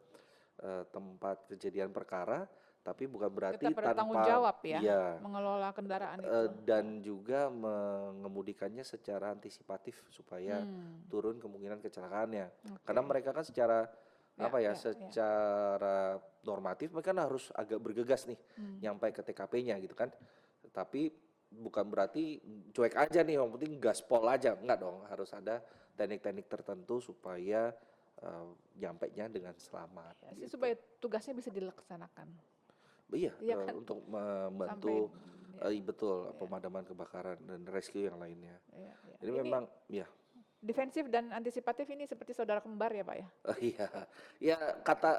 tempat kejadian perkara, tapi bukan berarti tetap tanpa tanggung jawab ya, mengelola kendaraan itu. Dan juga mengemudikannya secara antisipatif supaya turun kemungkinan kecelakaannya. Karena mereka kan secara secara normatif mereka kan harus agak bergegas nih nyampe ke TKP-nya gitu kan. Tapi bukan berarti cuek aja nih, yang penting gaspol aja, enggak dong, harus ada teknik-teknik tertentu supaya nyampainya dengan selamat. Gitu. Supaya tugasnya bisa dilaksanakan. Iya, kan? Untuk membantu betul pemadaman kebakaran dan rescue yang lainnya. Jadi ini memang defensif dan antisipatif ini seperti saudara kembar ya Pak ya? Iya, ya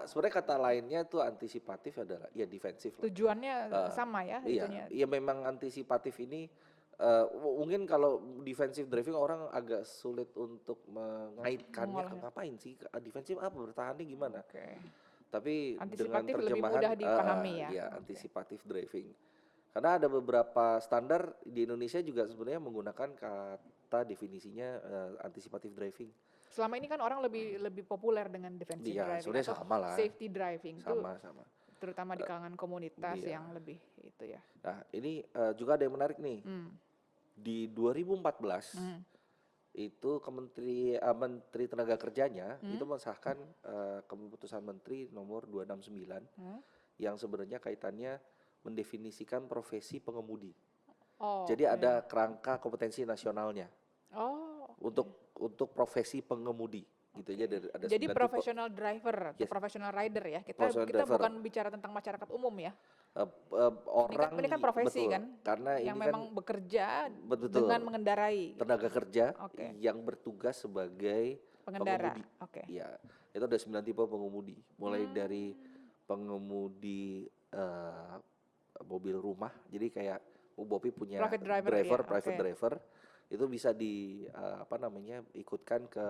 sebenarnya kata lainnya tuh antisipatif adalah ya defensif. Tujuannya sama ya? Iya, memang antisipatif ini mungkin kalau defensive driving orang agak sulit untuk mengaitkannya, ngapain sih defensif, bertahannya gimana? Tapi dengan terjemahan lebih mudah dipahami antisipatif driving. Karena ada beberapa standar di Indonesia juga sebenarnya menggunakan kata definisinya antisipatif driving. Selama ini kan orang lebih populer dengan defensive driving atau sama lah. Safety driving. Sama. Terutama di kalangan komunitas yang lebih itu ya. Nah, ini juga ada yang menarik nih. Di 2014 itu Menteri Tenaga Kerjanya itu mensahkan keputusan Menteri nomor 269 yang sebenarnya kaitannya mendefinisikan profesi pengemudi. Oh, Jadi oke. ada kerangka kompetensi nasionalnya Oh, oke. untuk profesi pengemudi gitu Oke. ya. Ada Jadi 9 tipe. professional driver atau Yes, professional rider ya. Kita professional kita driver. bukan bicara tentang masyarakat umum ya. Orang Ini kan profesi betul, kan karena yang ini kan memang bekerja dengan betul mengendarai gitu. tenaga kerja Oke, yang bertugas sebagai pengendara. pengemudi. Oke. Ya, itu ada 9 tipe pengemudi. Mulai dari Hmm, pengemudi mobil rumah. Jadi kayak Bu Bopi punya private driver ya. driver, private Oke. driver, itu bisa ikutkan ke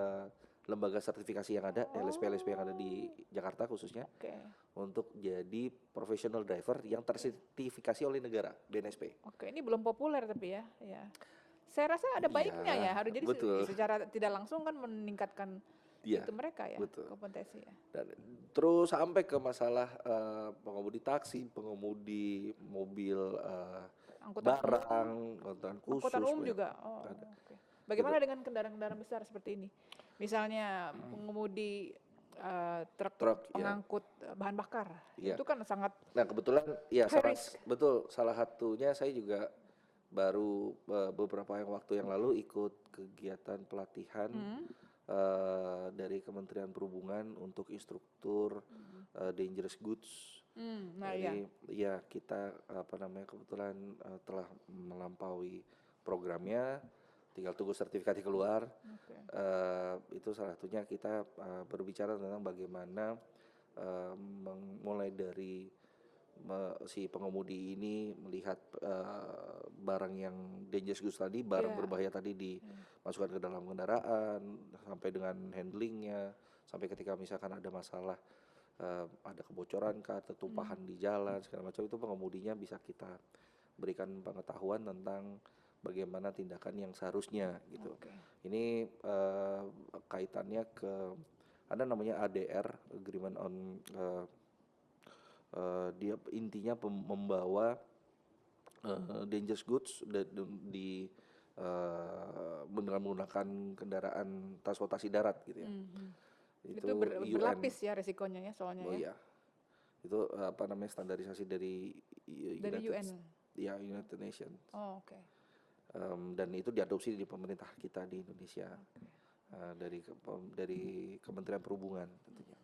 lembaga sertifikasi yang ada, LSP yang ada di Oh, Jakarta khususnya, oke. untuk jadi professional driver yang tersertifikasi oleh negara, BNSP. Oke, ini belum populer tapi ya. Ya. Saya rasa ada baiknya ya. Iya, Harus jadi betul. secara tidak langsung kan meningkatkan Iya, itu mereka ya, betul. kompetensi ya. Dan terus sampai ke masalah pengemudi taksi, pengemudi mobil Angkutan umum, barang, angkutan angkutan khusus umum banyak juga. Oh, ada oke. gitu. Bagaimana dengan kendaraan-kendaraan besar seperti ini? Misalnya pengemudi truk Truk ya, pengangkut bahan bakar. iya. Itu kan sangat Nah kebetulan ya high risk. betul salah satunya saya juga baru beberapa waktu yang lalu ikut kegiatan pelatihan Hmm. dari Kementerian Perhubungan untuk instruktur dangerous goods. Nah ya. Jadi ya kita kebetulan telah melampaui programnya, tinggal tunggu sertifikatnya keluar. Oke. Itu salah satunya kita berbicara tentang bagaimana mulai dari si pengemudi ini melihat barang yang dangerous goods tadi, barang Iya. berbahaya tadi dimasukkan ke dalam kendaraan, sampai dengan handlingnya, sampai ketika misalkan ada masalah, ada kebocoran kah, atau tumpahan di jalan segala macam, itu pengemudinya bisa kita berikan pengetahuan tentang bagaimana tindakan yang seharusnya gitu. Oke. Ini kaitannya ke ada namanya ADR, Agreement on dia intinya membawa dangerous goods di dengan menggunakan kendaraan transportasi darat gitu ya. Mhm. Itu Itu UN. berlapis ya resikonya ya soalnya Oh ya. iya. Itu standarisasi dari Dari United UN. ya United Nations. Oh, oke. Dan itu diadopsi di pemerintah kita di Indonesia. Dari Kementerian Perhubungan tentunya.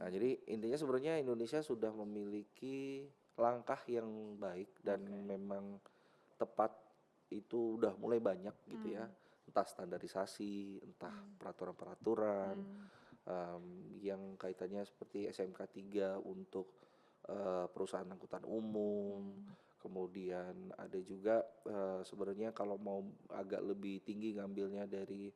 Nah, jadi intinya sebenarnya Indonesia sudah memiliki langkah yang baik dan Oke. memang tepat, itu udah mulai banyak gitu ya. Hmm. Entah standarisasi, entah peraturan-peraturan yang kaitannya seperti SMK 3 untuk perusahaan angkutan umum. Kemudian ada juga sebenarnya kalau mau agak lebih tinggi ngambilnya dari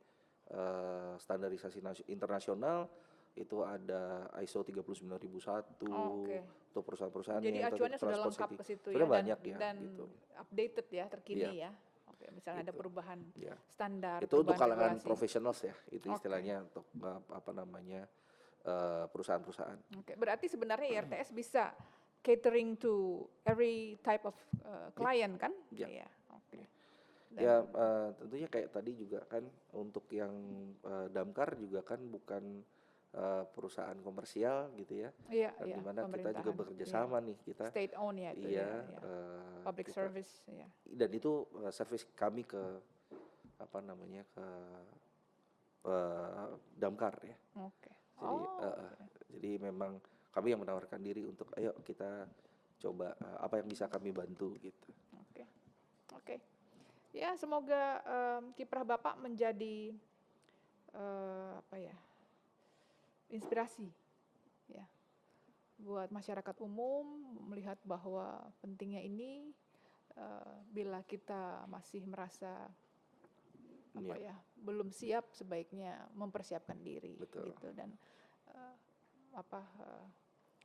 standarisasi internasional, itu ada ISO 39001 Oh, oke. untuk perusahaan-perusahaan Jadi yang acuannya sudah transport lengkap safety. ke situ ya Sebenarnya banyak ya dan gitu. updated ya, Iya, terkini ya. Oke, misalnya ada gitu. perubahan Ya. standar, Itu untuk perubahan kalangan regulasi. profesional ya, itu Oke. istilahnya untuk perusahaan-perusahaan. Oke, berarti sebenarnya IRTS bisa catering to every type of client kan? Ya. Iya, oke. Ya, Dan tentunya kayak tadi juga kan untuk yang damkar juga kan bukan perusahaan komersial gitu ya, iya, dan iya, dimana kita juga pemerintahan. bekerja Iya. sama nih kita, State owned ya itu iya, ya, ya. Public kita, service ya. dan itu service kami ke ke damkar ya. Oke. Jadi Oh, oke. jadi memang kami yang menawarkan diri untuk ayo kita coba apa yang bisa kami bantu gitu. Oke. Oke. Ya, semoga kiprah Bapak menjadi inspirasi ya buat masyarakat umum melihat bahwa pentingnya ini bila kita masih merasa Iya, belum siap, sebaiknya mempersiapkan diri betul. gitu. Dan eh,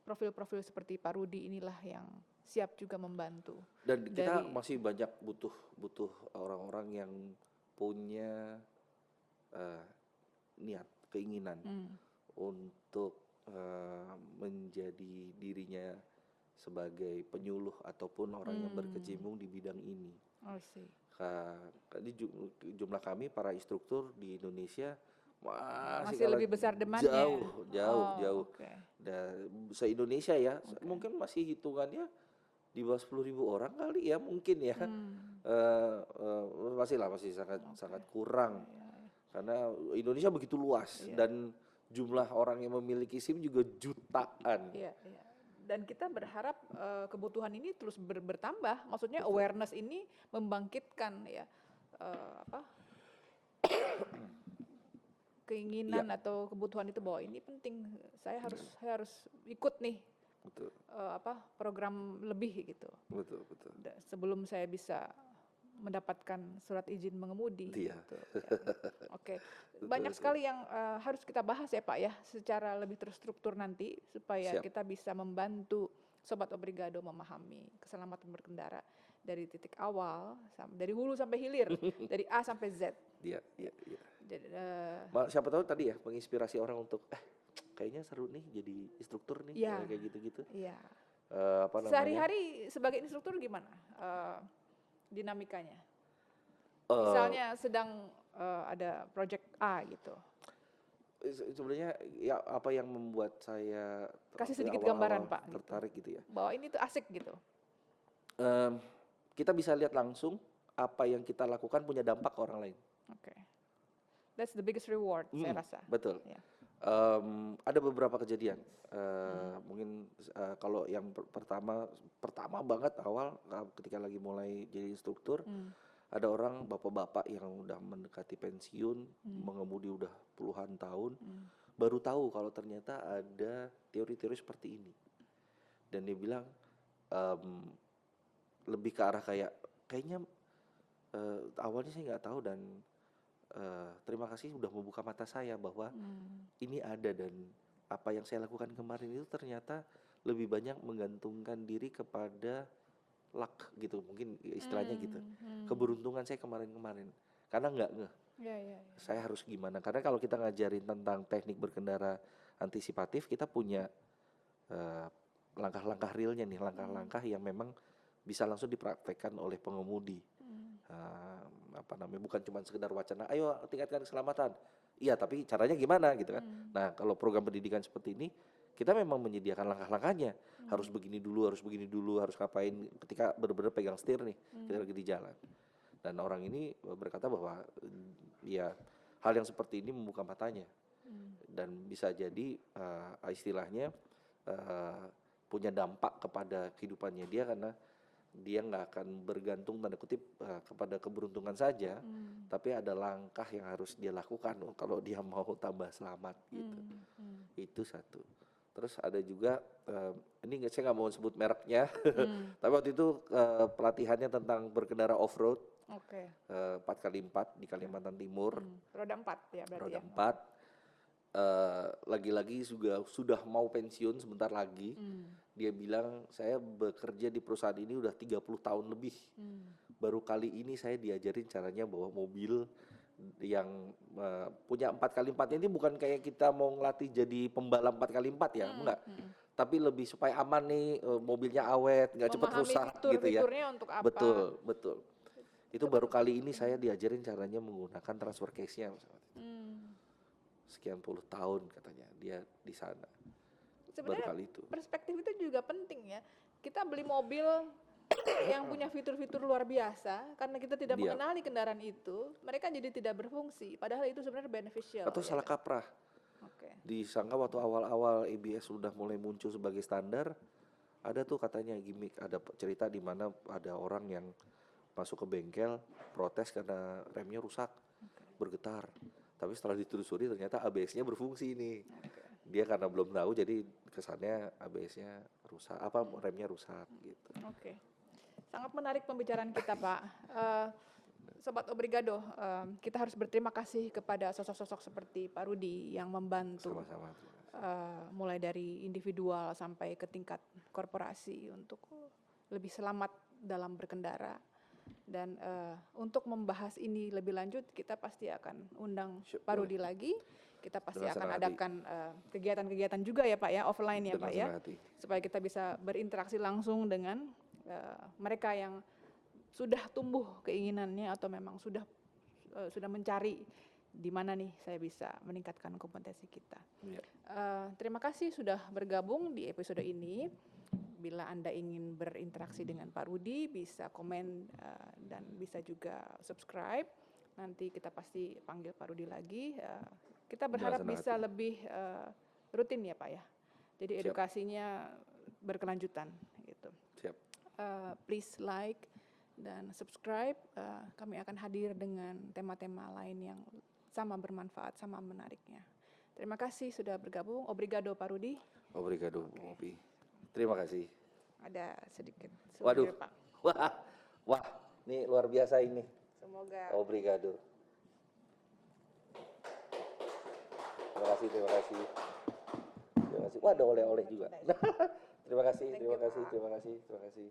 profil-profil seperti Pak Rudi inilah yang siap juga membantu Dan kita dari masih banyak butuh orang-orang yang punya niat, keinginan untuk menjadi dirinya sebagai penyuluh ataupun orang yang berkecimpung di bidang ini. oh sih. Jumlah kami para instruktur di Indonesia Masih kalah lebih besar demandnya. jauh. Oke. Dan se-Indonesia ya, mungkin masih hitungannya di bawah 10.000 orang kali ya mungkin ya. Masih sangat kurang. Karena Indonesia begitu luas dan jumlah orang yang memiliki SIM juga jutaan. Iya. Dan kita berharap kebutuhan ini terus bertambah. Maksudnya awareness ini membangkitkan ya keinginan atau kebutuhan itu bahwa ini penting. Saya harus ikut nih. Betul. Program lebih gitu. Betul. Sebelum saya bisa mendapatkan surat izin mengemudi. Iya. Gitu, ya. Oke. Banyak sekali yang harus kita bahas ya Pak ya, secara lebih terstruktur nanti supaya kita bisa membantu Sobat Obrigado memahami keselamatan berkendara dari titik awal, dari hulu sampai hilir, dari A sampai Z. Iya. Jadi, Siapa tahu tadi ya menginspirasi orang untuk kayaknya seru nih jadi instruktur nih kayak gitu-gitu. Iya. Sehari-hari sebagai instruktur gimana dinamikanya? Misalnya sedang ada project A gitu. Sebenarnya ya apa yang membuat saya kasih sedikit gambaran Pak tertarik gitu ya. Bahwa ini tuh asik gitu. Kita bisa lihat langsung apa yang kita lakukan punya dampak ke orang lain. Oke. That's the biggest reward saya rasa. Betul. Yeah. Ada beberapa kejadian. Mungkin kalau yang pertama banget awal ketika lagi mulai jadi instruktur, ada orang bapak-bapak yang udah mendekati pensiun, mengemudi udah puluhan tahun, baru tahu kalau ternyata ada teori-teori seperti ini. Dan dia bilang lebih ke arah kayaknya awalnya saya nggak tahu dan terima kasih sudah membuka mata saya bahwa ini ada dan apa yang saya lakukan kemarin itu ternyata lebih banyak menggantungkan diri kepada luck gitu mungkin istilahnya gitu. Keberuntungan saya kemarin karena nggak ngeh. Saya harus gimana karena kalau kita ngajarin tentang teknik berkendara antisipatif kita punya langkah-langkah realnya nih, langkah-langkah yang memang bisa langsung dipraktekkan oleh pengemudi. Bukan cuma sekedar wacana, ayo tingkatkan keselamatan. Iya, tapi caranya gimana gitu kan. Nah, kalau program pendidikan seperti ini, kita memang menyediakan langkah-langkahnya. Harus begini dulu, harus ngapain ketika benar-benar pegang setir nih, kita lagi di jalan. Dan orang ini berkata bahwa ya hal yang seperti ini membuka matanya. Dan bisa jadi istilahnya punya dampak kepada kehidupannya dia karena dia nggak akan bergantung tanda kutip kepada keberuntungan saja, tapi ada langkah yang harus dia lakukan kalau dia mau tambah selamat gitu. Itu satu. Terus ada juga ini saya nggak mau sebut mereknya, tapi waktu itu pelatihannya tentang berkendara off-road, 4x4 di Kalimantan Timur. Roda 4 ya berarti. Roda 4. Lagi-lagi sudah mau pensiun sebentar lagi. Dia bilang saya bekerja di perusahaan ini udah 30 tahun lebih. Baru kali ini saya diajarin caranya bawa mobil yang punya 4x4 ini bukan kayak kita mau ngelatih jadi pembalap 4x4 ya, enggak. Tapi lebih supaya aman nih, mobilnya awet, nggak cepat rusak gitu ya. Untuk apa? Betul. Itu baru kali ini saya diajarin caranya menggunakan transfer case-nya. Sekian puluh tahun katanya dia di sana. Sebenarnya perspektif itu juga penting ya. Kita beli mobil yang punya fitur-fitur luar biasa karena kita tidak mengenali kendaraan itu, mereka jadi tidak berfungsi. Padahal itu sebenarnya beneficial. Atau salah kaprah. Disangka waktu awal-awal ABS sudah mulai muncul sebagai standar, ada tuh katanya gimmick, ada cerita di mana ada orang yang masuk ke bengkel protes karena remnya rusak, bergetar. Tapi setelah ditelusuri ternyata ABS-nya berfungsi nih. Dia karena belum tahu jadi kesannya ABS-nya rusak, remnya rusak gitu. Sangat menarik pembicaraan kita Pak. Sobat Obrigado, kita harus berterima kasih kepada sosok-sosok seperti Pak Rudi yang membantu. Sama-sama. Mulai dari individual sampai ke tingkat korporasi untuk lebih selamat dalam berkendara. Dan untuk membahas ini lebih lanjut, kita pasti akan undang Pak Rudi lagi. Kita pasti akan adakan kegiatan-kegiatan juga ya Pak ya, offline ya Pak ya. Supaya kita bisa berinteraksi langsung dengan mereka yang sudah tumbuh keinginannya atau memang sudah mencari di mana nih saya bisa meningkatkan kompetensi kita. Iya. Terima kasih sudah bergabung di episode ini. Bila Anda ingin berinteraksi dengan Pak Rudi, bisa komen dan bisa juga subscribe. Nanti kita pasti panggil Pak Rudi lagi. Kita berharap Dengan senang bisa hati. lebih rutin ya Pak ya. Jadi Siap. edukasinya berkelanjutan gitu. Siap. Please like dan subscribe. Kami akan hadir dengan tema-tema lain yang sama bermanfaat, sama menariknya. Terima kasih sudah bergabung. Obrigado Pak Rudi. Obrigado, Bu Opi. Terima kasih. Ada sedikit Waduh. souvenir Pak. Wah, ini luar biasa ini. Semoga Obrigado. Terima kasih, terima kasih. Terima kasih. Wah, ada oleh-oleh juga. Terima kasih, Thank terima you, kasih, Pak. terima kasih, terima kasih.